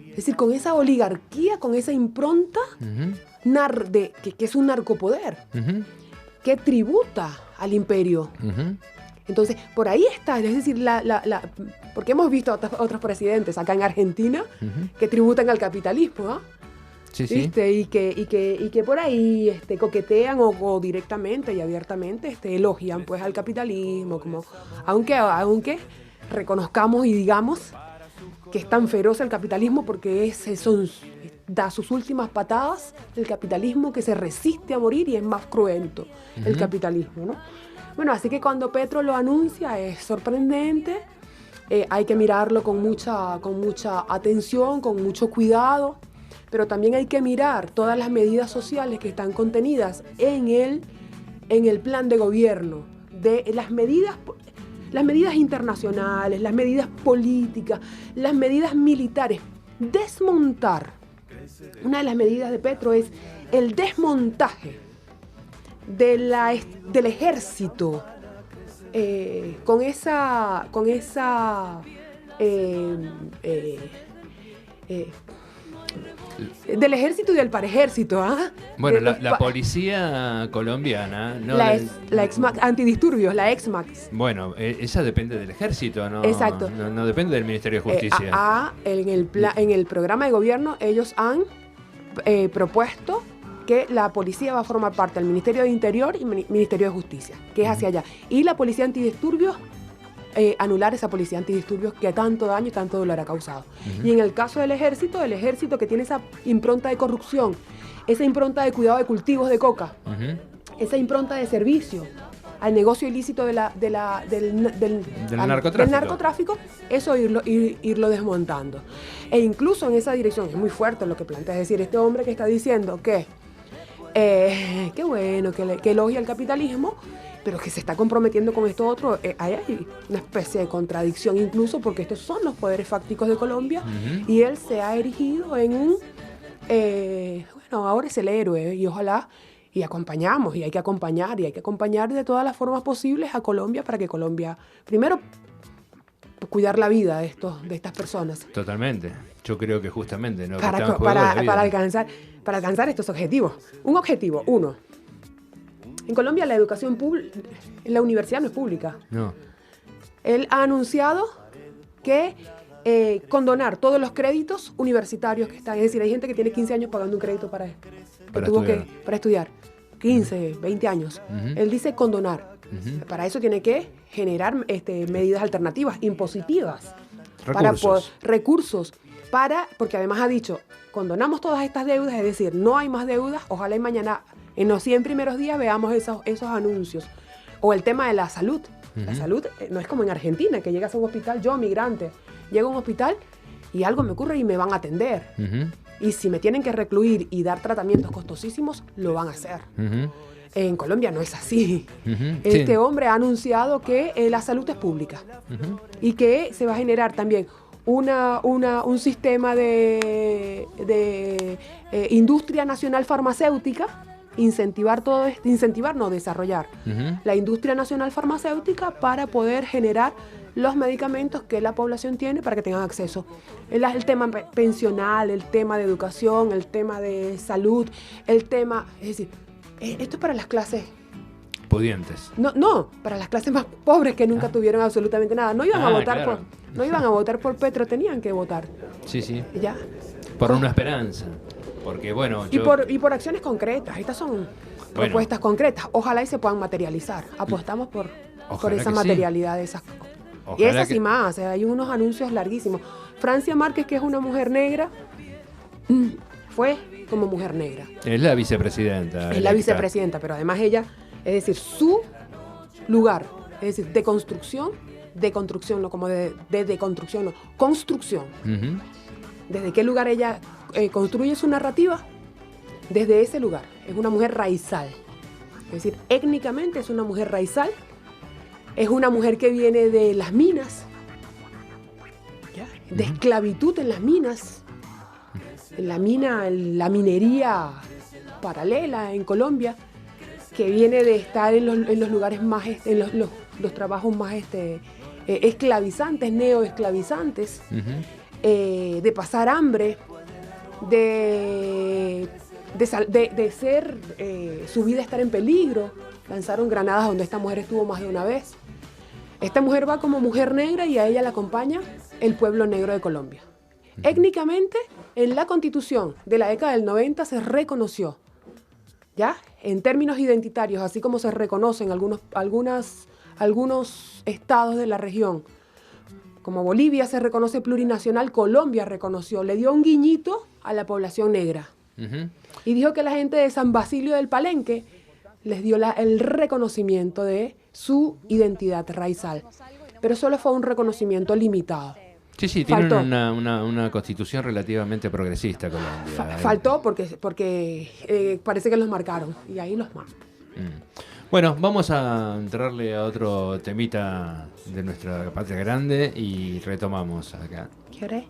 Es decir, con esa oligarquía, con esa impronta que es un narcopoder, que tributa al imperio. Entonces, por ahí está, es decir, porque hemos visto a otros presidentes acá en Argentina que tributan al capitalismo, ¿no? Sí, ¿viste? Y que por ahí coquetean o directamente y abiertamente elogian pues al capitalismo, como aunque reconozcamos y digamos que es tan feroz el capitalismo porque da sus últimas patadas el capitalismo, que se resiste a morir y es más cruento el capitalismo, ¿no? Bueno, así que cuando Petro lo anuncia es sorprendente, hay que mirarlo con mucha atención, con mucho cuidado. pero también hay que mirar todas las medidas sociales que están contenidas en el plan de gobierno, de las medidas internacionales, las medidas políticas, las medidas militares. Desmontar. Una de las medidas de Petro es el desmontaje del ejército con esa del ejército y del parejército, ¿ah? Bueno, la policía colombiana, ¿no? La EXMAX, antidisturbios, la EXMAX. Bueno, esa depende del ejército, ¿no? Exacto. No depende del Ministerio de Justicia. En el programa de gobierno ellos han propuesto que la policía va a formar parte del Ministerio de Interior y Ministerio de Justicia, que es hacia allá. Y la policía antidisturbios, anular esa policía antidisturbios que tanto daño y tanto dolor ha causado. Y en el caso del ejército que tiene esa impronta de corrupción, esa impronta de cuidado de cultivos de coca, esa impronta de servicio al negocio ilícito del narcotráfico, eso irlo desmontando. E incluso en esa dirección, es muy fuerte lo que plantea, es decir, este hombre que está diciendo que qué bueno, que elogia el capitalismo, pero que se está comprometiendo con esto otro, hay una especie de contradicción incluso, porque estos son los poderes fácticos de Colombia, y él se ha erigido en un, bueno, ahora es el héroe, y ojalá, y acompañamos, y hay que acompañar de todas las formas posibles a Colombia, para que Colombia, primero, cuidar la vida de estas personas. Totalmente. Yo creo que justamente, ¿no? Para alcanzar estos objetivos. Un objetivo, uno. En Colombia la educación pública, la universidad no es pública. No. Él ha anunciado que condonar todos los créditos universitarios que están. Es decir, hay gente que tiene 15 años pagando un crédito para estudiar. 15, 20 años. Él dice condonar. Para eso tiene que generar medidas alternativas, impositivas. Recursos. Porque además ha dicho, condonamos todas estas deudas, es decir, no hay más deudas, ojalá y mañana, en los 100 primeros días, veamos esos anuncios. O el tema de la salud. La salud no es como en Argentina, que llegas a un hospital, yo, migrante, llego a un hospital y algo me ocurre y me van a atender. Y si me tienen que recluir y dar tratamientos costosísimos, lo van a hacer. En Colombia no es así. Este hombre ha anunciado que la salud es pública y que se va a generar también un sistema de industria nacional farmacéutica, desarrollar la industria nacional farmacéutica para poder generar los medicamentos que la población tiene para que tengan acceso. El tema pensional, el tema de educación, el tema de salud, es decir, esto es para las clases pudientes. No, para las clases más pobres que nunca tuvieron absolutamente nada. No iban a votar por Petro, tenían que votar. Sí. ¿Ya? Por una esperanza. Porque bueno, y por acciones concretas. Estas son propuestas concretas. Ojalá y se puedan materializar. Apostamos por esa materialidad de esas cosas. Y esas y más. Hay unos anuncios larguísimos. Francia Márquez, que es una mujer negra, fue como mujer negra. Es la vicepresidenta. Es la vicepresidenta, pero además ella, es decir, su lugar, es decir, de construcción, no como de deconstrucción, no, construcción. ¿Desde qué lugar ella construye su narrativa? Desde ese lugar. Es una mujer raizal. Es decir, étnicamente es una mujer raizal. Es una mujer que viene de las minas, ¿ya? De esclavitud en las minas. En la minería paralela en Colombia, que viene de estar en los lugares más, en los trabajos más esclavizantes, neoesclavizantes, de pasar hambre, de ser, su vida estar en peligro. Lanzaron granadas donde esta mujer estuvo más de una vez. Esta mujer va como mujer negra y a ella la acompaña el pueblo negro de Colombia. Étnicamente, en la Constitución de la década del 90 se reconoció, ¿ya? En términos identitarios, así como se reconocen algunos estados de la región. Como Bolivia se reconoce plurinacional, Colombia reconoció, le dio un guiñito a la población negra. Y dijo que la gente de San Basilio del Palenque les dio el reconocimiento de su identidad raizal. Pero solo fue un reconocimiento limitado. Sí, tiene Faltó. una constitución relativamente progresista Colombia. Faltó porque parece que los marcaron y ahí los marcan. Bueno, vamos a entrarle a otro temita de nuestra patria grande y retomamos acá. ¿Quieres?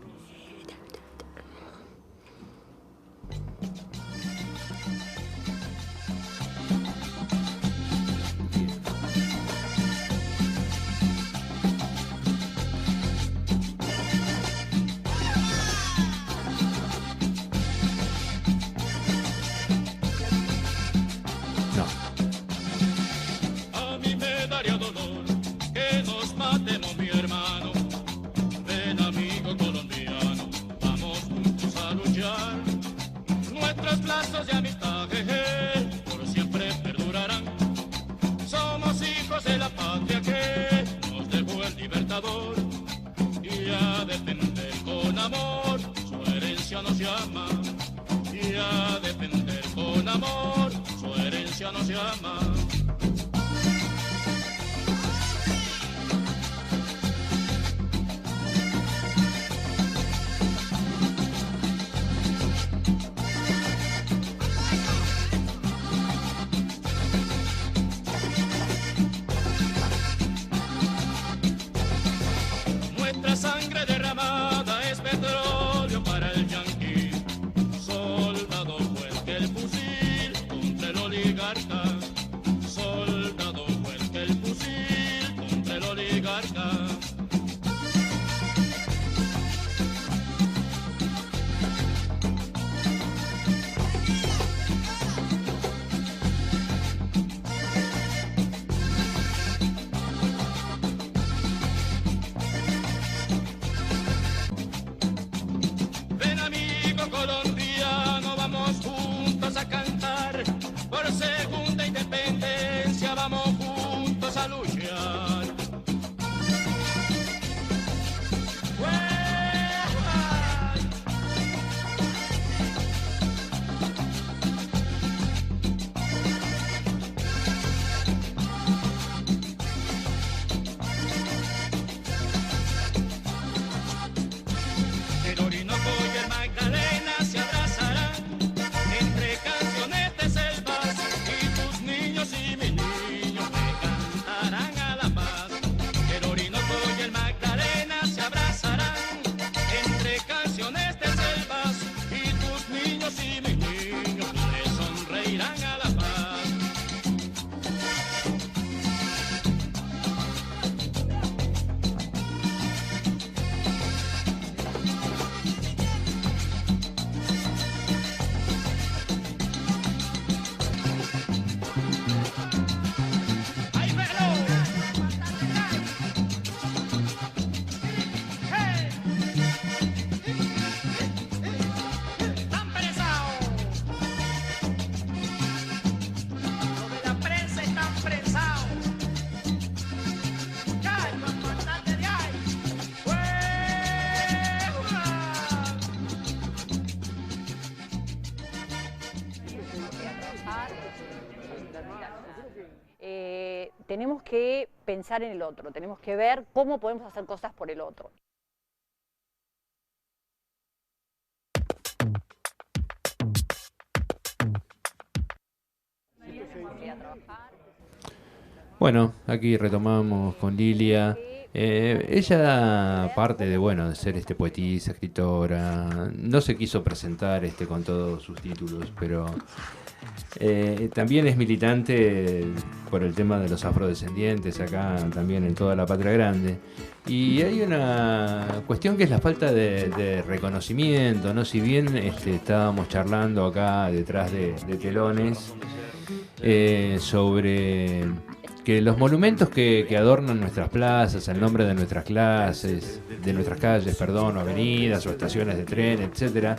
No. A mí me daría dolor que nos matemos, mi hermano. Ven, amigo colombiano, vamos juntos a luchar. Nuestros lazos de amistad, por siempre perdurarán. Somos hijos de la patria que nos dejó el libertador. Y a defender con amor, su herencia nos llama. Y a defender con amor, su herencia nos llama. Nuestra sangre derramada es petróleo para el yanqui. Soldado fue el que el fusil contra el oligarca. Soldado fue el que el fusil contra el oligarca. Ven, amigo colombiano, vamos juntos a cantar por segunda independencia, vamos juntos a luchar. ¡Ueja! El Orinoco y el Magdalena se abrazarán entre canciones de selvas y tus niños y mis niños me cantarán a la paz. El Orinoco y el Magdalena se abrazarán entre canciones de selvas y tus niños y mis niños le sonreirán a la paz. ¡Ay, velo! ¡Hey! ¡Están presados! Los de la prensa están presados. ¡Ya, el comandante de ahí! ¡Fuera! Tenemos que pensar en el otro, tenemos que ver cómo podemos hacer cosas por el otro. Bueno, aquí retomamos con Lilia. Ella, aparte de ser poetisa, escritora, no se quiso presentar con todos sus títulos, pero también es militante por el tema de los afrodescendientes acá también en toda la patria grande. Y hay una cuestión que es la falta de reconocimiento, ¿no? Si bien estábamos charlando acá detrás de telones sobre que los monumentos que adornan nuestras plazas, el nombre de nuestras calles, o avenidas o estaciones de tren, etcétera,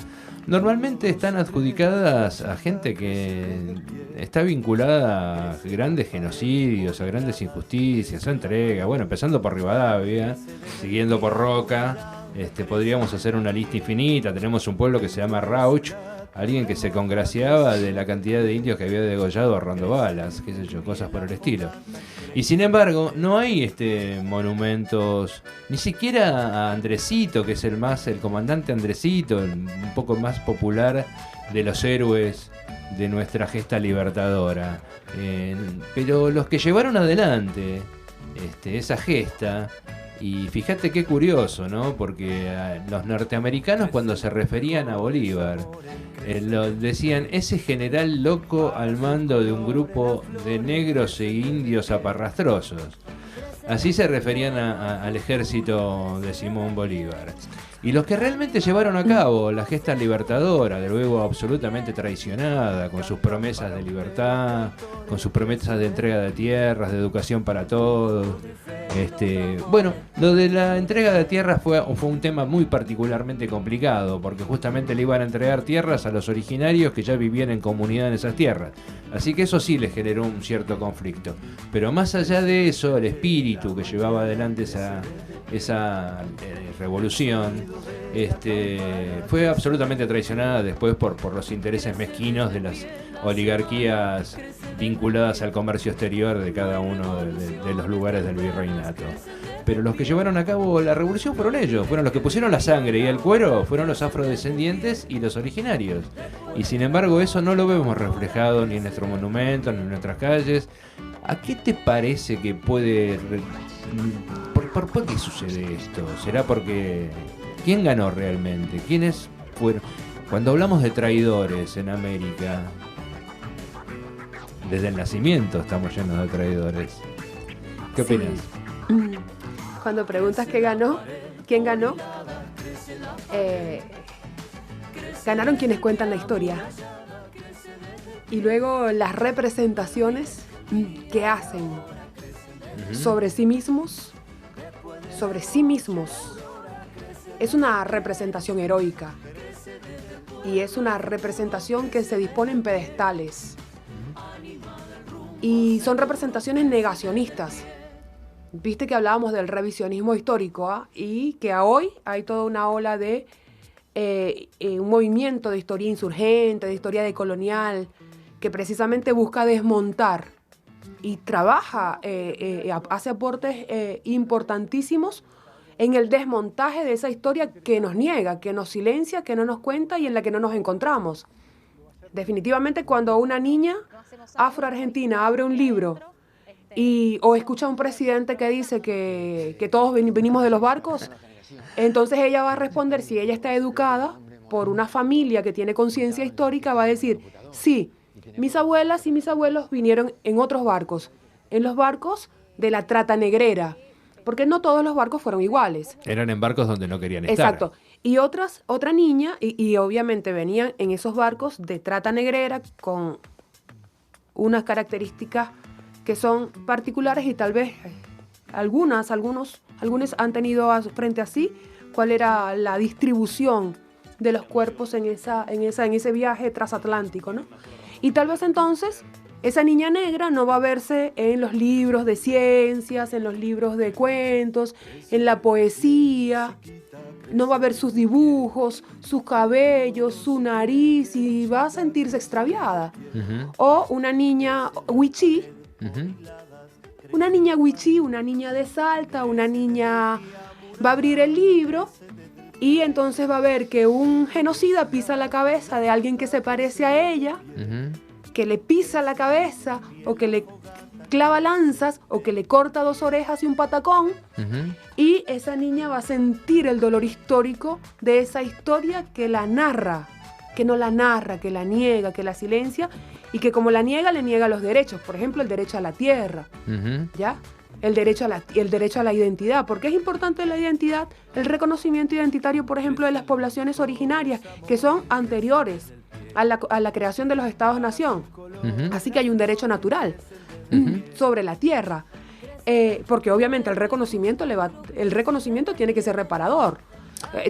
normalmente están adjudicadas a gente que está vinculada a grandes genocidios, a grandes injusticias, a entrega, empezando por Rivadavia, siguiendo por Roca. Podríamos hacer una lista infinita. Tenemos un pueblo que se llama Rauch, alguien que se congraciaba de la cantidad de indios que había degollado ahorrando balas, qué sé yo, cosas por el estilo. Y sin embargo, no hay monumentos, ni siquiera a Andresito, que es el comandante Andresito, un poco más popular de los héroes de nuestra gesta libertadora. Pero los que llevaron adelante esa gesta, y fíjate qué curioso, ¿no? Porque los norteamericanos, cuando se referían a Bolívar, decían ese general loco al mando de un grupo de negros e indios aparrastrosos. Así se referían al ejército de Simón Bolívar. Y los que realmente llevaron a cabo la gesta libertadora, de luego absolutamente traicionada, con sus promesas de libertad, con sus promesas de entrega de tierras, de educación para todos. Bueno, lo de la entrega de tierras fue un tema muy particularmente complicado, porque justamente le iban a entregar tierras a los originarios que ya vivían en comunidad en esas tierras. Así que eso sí les generó un cierto conflicto. Pero más allá de eso, el espíritu que llevaba adelante esa revolución fue absolutamente traicionada después por los intereses mezquinos de las oligarquías vinculadas al comercio exterior de cada uno de los lugares del virreinato. Pero los que llevaron a cabo la revolución fueron ellos, fueron los que pusieron la sangre y el cuero, fueron los afrodescendientes y los originarios. Y sin embargo eso no lo vemos reflejado ni en nuestros monumentos, ni en nuestras calles. ¿A qué te parece que puede... ¿Por qué sucede esto? ¿Será porque... ¿Quién ganó realmente? ¿Quiénes fueron? Cuando hablamos de traidores en América, desde el nacimiento estamos llenos de traidores. ¿Qué opinas? Sí. Cuando preguntas quién ganó, ganaron quienes cuentan la historia. Y luego las representaciones que hacen sobre sí mismos. Es una representación heroica. Y es una representación que se dispone en pedestales. Y son representaciones negacionistas. Viste que hablábamos del revisionismo histórico, ¿ah? Y que hoy hay toda una ola de un movimiento de historia insurgente, de historia decolonial, que precisamente busca desmontar y trabaja, hace aportes importantísimos en el desmontaje de esa historia que nos niega, que nos silencia, que no nos cuenta y en la que no nos encontramos. Definitivamente cuando una niña afroargentina abre un libro o escucha a un presidente que dice que todos venimos de los barcos, entonces ella va a responder, si ella está educada por una familia que tiene conciencia histórica, va a decir, sí, mis abuelas y mis abuelos vinieron en otros barcos, en los barcos de la trata negrera, porque no todos los barcos fueron iguales. Eran en barcos donde no querían estar. Exacto. Y otra niña, y obviamente venían en esos barcos de trata negrera con unas características que son particulares y tal vez algunos han tenido frente a sí cuál era la distribución de los cuerpos en ese viaje transatlántico, ¿no? Y tal vez entonces esa niña negra no va a verse en los libros de ciencias, en los libros de cuentos, en la poesía, no va a ver sus dibujos, sus cabellos, su nariz y va a sentirse extraviada. O una niña wichí, una niña de Salta, una niña va a abrir el libro y entonces va a ver que un genocida pisa la cabeza de alguien que se parece a ella, que le pisa la cabeza o que le clava lanzas o que le corta 2 orejas y un patacón, y esa niña va a sentir el dolor histórico de esa historia que la narra, que no la narra, que la niega, que la silencia, y que como la niega, le niega los derechos, por ejemplo, el derecho a la tierra, ¿ya? El derecho a la identidad. ¿Por qué es importante la identidad? El reconocimiento identitario, por ejemplo, de las poblaciones originarias, que son anteriores a la creación de los estados-nación. Así que hay un derecho natural sobre la tierra. Porque obviamente el reconocimiento tiene que ser reparador.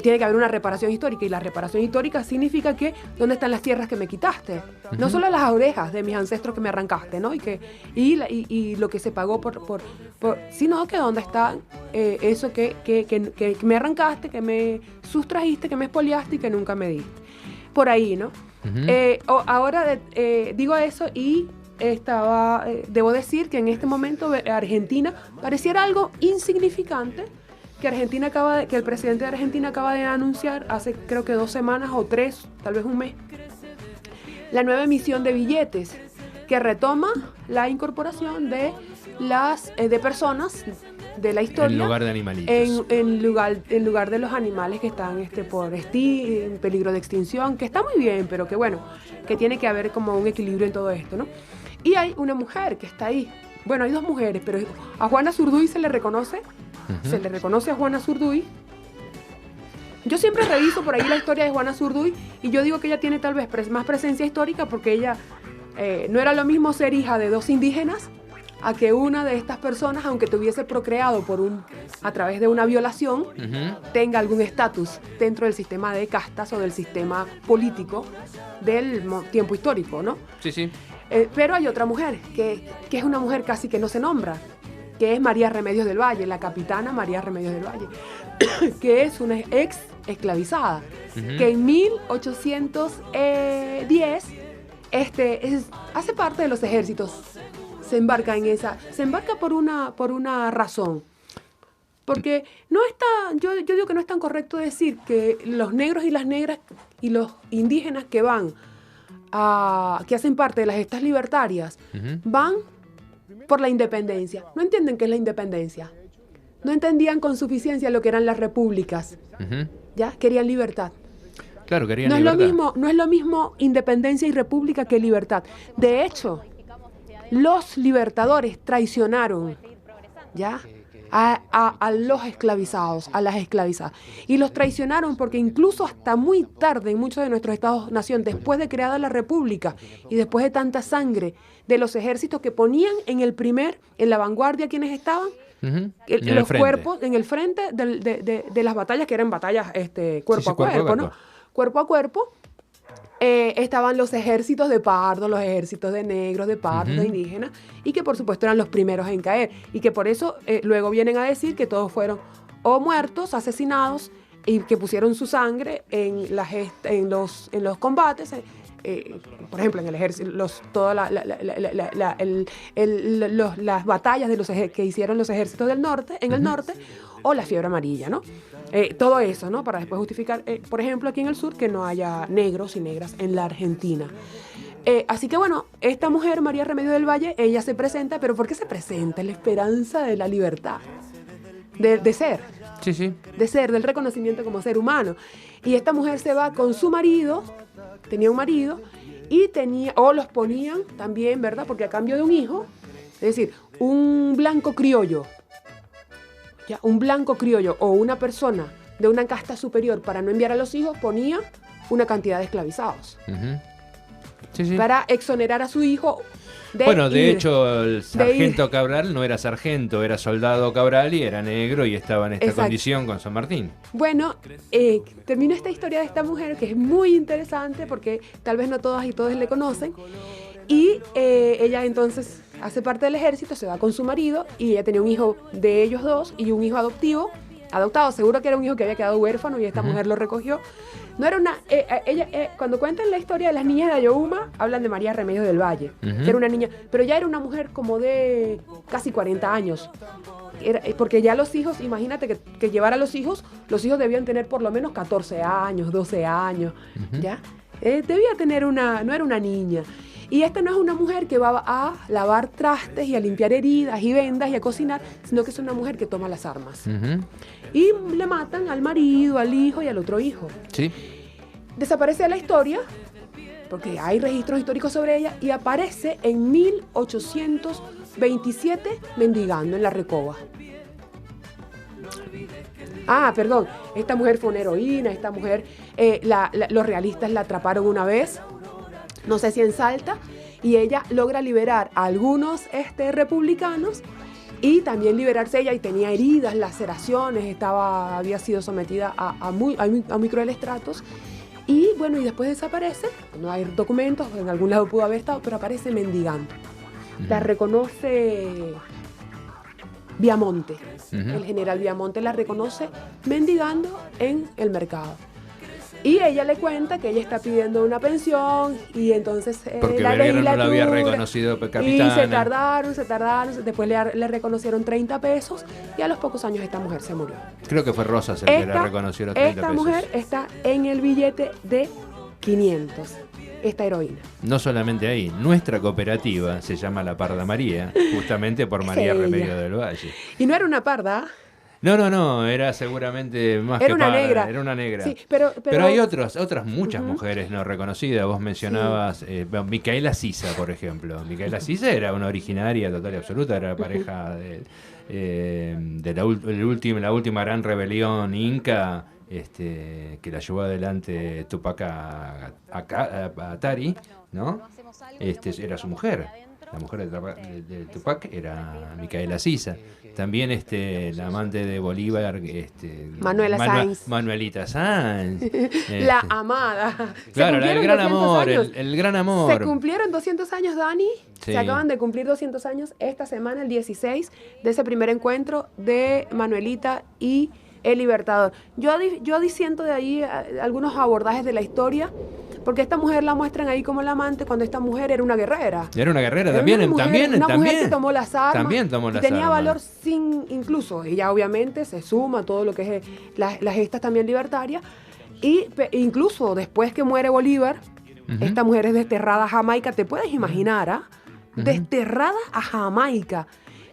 Tiene que haber una reparación histórica, y la reparación histórica significa que ¿dónde están las tierras que me quitaste? No solo las orejas de mis ancestros que me arrancaste, ¿no? Y lo que se pagó sino que dónde está eso que me arrancaste, que me sustrajiste, que me expoliaste y que nunca me diste. Por ahí, ¿no? Ahora digo eso y debo decir que en este momento Argentina pareciera algo insignificante, que el presidente de Argentina acaba de anunciar hace creo que 2 semanas o 3, tal vez un mes, la nueva emisión de billetes que retoma la incorporación de de personas de la historia en lugar de animalitos, en lugar de los animales que están en peligro de extinción, que está muy bien, pero que bueno, que tiene que haber como un equilibrio en todo esto, ¿no? Y hay una mujer que está ahí. Bueno, hay 2 mujeres, pero a Juana Zurduy se le reconoce a Juana Zurduy. Yo siempre reviso por ahí la historia de Juana Zurduy y yo digo que ella tiene tal vez más presencia histórica porque ella no era lo mismo ser hija de 2 indígenas a que una de estas personas, aunque tuviese procreado a través de una violación, tenga algún estatus dentro del sistema de castas o del sistema político del tiempo histórico, ¿no? Sí, sí. Pero hay otra mujer, que es una mujer casi que no se nombra, que es María Remedios del Valle, la capitana María Remedios del Valle, que es una ex esclavizada, que en 1810 hace parte de los ejércitos. Se embarca por una razón. Porque yo digo que no es tan correcto decir que los negros y las negras y los indígenas que hacen parte de las gestas libertarias, van por la independencia. No entienden qué es la independencia. No entendían con suficiencia lo que eran las repúblicas. ¿Ya? Querían libertad. Claro, querían libertad. No es lo mismo independencia y república que libertad. De hecho, los libertadores traicionaron, ¿ya?, a los esclavizados, a las esclavizadas. Y los traicionaron porque incluso hasta muy tarde en muchos de nuestros estados-nación, después de creada la república y después de tanta sangre de los ejércitos que ponían en la vanguardia quienes estaban, los cuerpos en el frente de las batallas, que eran batallas cuerpo a cuerpo, ¿no? Cuerpo a cuerpo. Estaban los ejércitos de pardos, los ejércitos de negros, de pardos, de indígenas, y que por supuesto eran los primeros en caer, y que por eso luego vienen a decir que todos fueron o muertos, asesinados, y que pusieron su sangre en los combates, por ejemplo en el ejército, todas las batallas que hicieron los ejércitos del norte, en el norte, o la fiebre amarilla, ¿no? Todo eso, ¿no? Para después justificar, por ejemplo, aquí en el sur, que no haya negros y negras en la Argentina. Así que bueno, esta mujer, María Remedios del Valle, ella se presenta, pero ¿por qué se presenta? La esperanza de la libertad, de ser. Sí, sí. De ser, del reconocimiento como ser humano. Y esta mujer se va con su marido, tenía un marido, y los ponían también, ¿verdad? Porque a cambio de un hijo, es decir, un blanco criollo, ¿ya? Un blanco criollo o una persona de una casta superior, para no enviar a los hijos, ponía una cantidad de esclavizados. Sí, sí. Para exonerar a su hijo de hecho, el sargento Cabral no era sargento, era soldado Cabral y era negro y estaba en esta condición con San Martín. Bueno, termino esta historia de esta mujer, que es muy interesante porque tal vez no todas y todos le conocen. Y ella entonces hace parte del ejército, se va con su marido y ella tenía un hijo de ellos dos y un hijo adoptado, seguro que era un hijo que había quedado huérfano y esta mujer lo recogió. No era una... cuando cuentan la historia de las niñas de Ayohuma, hablan de María Remedios del Valle, que era una niña, pero ya era una mujer como de casi 40 años. Porque ya los hijos, imagínate que llevar a los hijos debían tener por lo menos 14 años, 12 años, ¿ya? Debía tener no era una niña. Y esta no es una mujer que va a lavar trastes y a limpiar heridas y vendas y a cocinar, sino que es una mujer que toma las armas. Y le matan al marido, al hijo y al otro hijo. Sí. Desaparece de la historia, porque hay registros históricos sobre ella, y aparece en 1827 mendigando en la Recoba. Perdón, esta mujer fue una heroína, esta mujer, los realistas la atraparon una vez, no sé si en Salta, y ella logra liberar a algunos republicanos y también liberarse ella, y tenía heridas, laceraciones, había sido sometida a muy crueles tratos, y bueno, y después desaparece, no hay documentos, en algún lado pudo haber estado, pero aparece mendigando. La reconoce Viamonte, el general Viamonte la reconoce mendigando en el mercado. Y ella le cuenta que ella está pidiendo una pensión y entonces Porque la Belgrano no la legislatura... había reconocido Y capitana. se tardaron, después le reconocieron 30 pesos y a los pocos años esta mujer se murió. Creo que fue Rosas el que le reconoció los 30 Esta pesos. mujer está en el billete de 500, esta heroína. No solamente ahí, nuestra cooperativa se llama La Parda María, justamente por María ella. Remedio del Valle. Y no era una parda, No, era seguramente más Era que una parda, negra. era una negra. sí, pero Pero hay otras muchas mujeres no reconocidas. Vos mencionabas Micaela Sisa, por ejemplo. Micaela Sisa era una originaria total y absoluta, era pareja de la última gran rebelión inca, que la llevó adelante Tupac Atari, ¿no? Era su mujer. La mujer de Tupac era Micaela Sisa. También la amante de Bolívar, Manuela Sáenz. Manuelita Sáenz. la amada. Claro, el gran 200 amor, años. el gran amor. Se cumplieron 200 años, Dani. Sí. Se acaban de cumplir 200 años esta semana, el 16, de ese primer encuentro de Manuelita y El Libertador. Yo disiento de ahí algunos abordajes de la historia, porque esta mujer la muestran ahí como la amante, cuando esta mujer era una guerrera. Era una guerrera Era también, una mujer que tomó las armas. También tomó las y tenía armas. valor incluso ella obviamente se suma a todo lo que es las gestas también libertarias. Y incluso después que muere Bolívar, esta mujer es desterrada a Jamaica. ¿Te puedes imaginar, desterrada a Jamaica?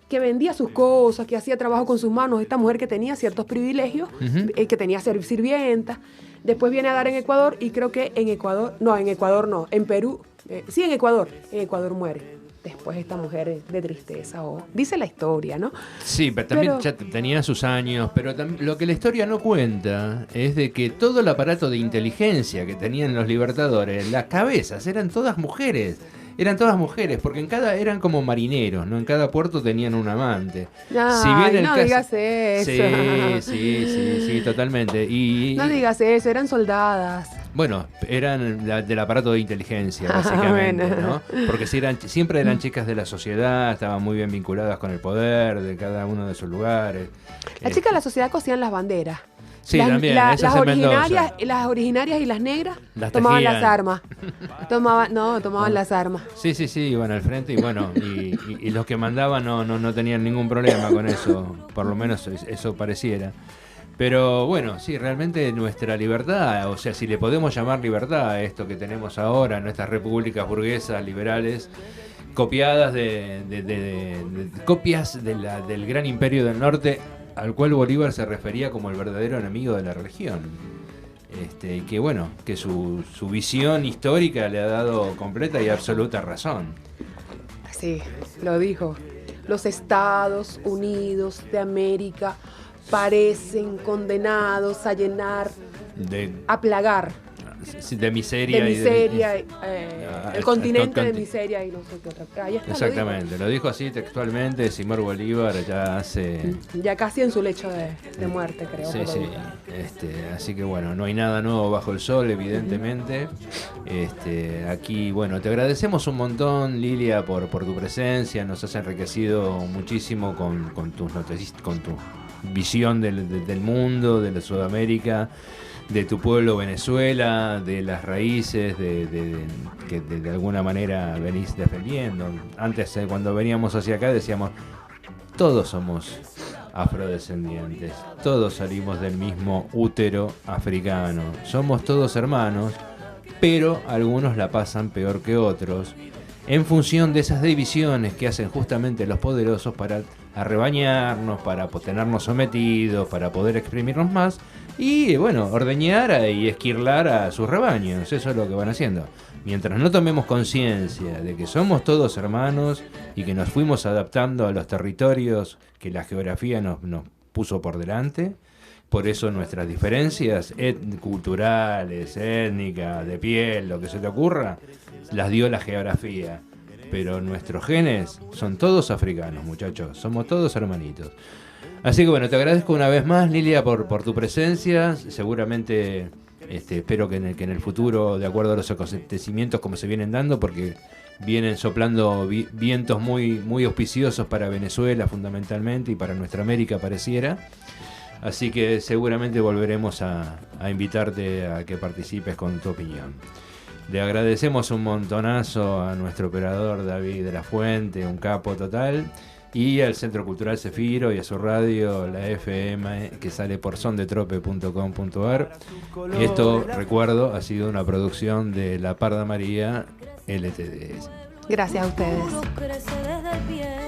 Que vendía sus cosas, que hacía trabajo con sus manos. Esta mujer que tenía ciertos privilegios, que tenía sirvientas. Después viene a dar en Ecuador y creo que en Ecuador no, en Perú, sí, en Ecuador muere. Después esta mujer de tristeza, dice la historia, ¿no? Sí, pero también ya tenía sus años, pero lo que la historia no cuenta es de que todo el aparato de inteligencia que tenían los libertadores, las cabezas, eran todas mujeres. Eran todas mujeres, porque eran como marineros, ¿no? En cada puerto tenían un amante. Ay, no digas eso. Sí, totalmente. No digas eso, eran soldadas. Bueno, eran del aparato de inteligencia, básicamente, Bueno. ¿no? Porque siempre eran chicas de la sociedad, estaban muy bien vinculadas con el poder de cada uno de sus lugares. Las chicas de la sociedad cosían las banderas. Sí, también, esas las en Mendoza. originarias y las negras Las tomaban tejían. las armas. Tomaban las armas. Sí, iban al frente y los que mandaban no tenían ningún problema con eso, por lo menos eso pareciera. Pero bueno, sí, realmente nuestra libertad, o sea, si le podemos llamar libertad a esto que tenemos ahora, nuestras repúblicas burguesas, liberales, copiadas copias del gran imperio del norte, al cual Bolívar se refería como el verdadero enemigo de la religión. Y que bueno, que su visión histórica le ha dado completa y absoluta razón. Sí, lo dijo. Los Estados Unidos de América parecen condenados a llenar, a plagar de miseria. El continente de miseria y no sé qué otra. Ahí está, exactamente, lo dijo así textualmente Simón Bolívar ya hace... Ya casi en su lecho de muerte, creo. Sí. Así que bueno, no hay nada nuevo bajo el sol, evidentemente. Aquí, bueno, te agradecemos un montón, Lilia, por tu presencia. Nos has enriquecido muchísimo con tus noticias, con tu visión del mundo, de la Sudamérica, de tu pueblo Venezuela, de las raíces que de alguna manera venís defendiendo. Antes, cuando veníamos hacia acá, decíamos, todos somos afrodescendientes, todos salimos del mismo útero africano, somos todos hermanos, pero algunos la pasan peor que otros, en función de esas divisiones que hacen justamente los poderosos para arrebañarnos, para tenernos sometidos, para poder exprimirnos más y, bueno, ordeñar y esquirlar a sus rebaños. Eso es lo que van haciendo. Mientras no tomemos conciencia de que somos todos hermanos y que nos fuimos adaptando a los territorios que la geografía nos puso por delante, por eso nuestras diferencias culturales, étnicas, de piel, lo que se te ocurra, las dio la geografía. Pero nuestros genes son todos africanos, muchachos. Somos todos hermanitos. Así que bueno, te agradezco una vez más, Lilia, por tu presencia. Seguramente espero que en el futuro, de acuerdo a los acontecimientos como se vienen dando, porque vienen soplando vientos muy, muy auspiciosos para Venezuela fundamentalmente y para nuestra América pareciera. Así que seguramente volveremos a invitarte a que participes con tu opinión. Le agradecemos un montonazo a nuestro operador David de la Fuente, un capo total, y al Centro Cultural Cefiro y a su radio, la FM, que sale por sondetrope.com.ar. Esto, recuerdo, ha sido una producción de La Parda María LTD. Gracias a ustedes. Crece desde el pie.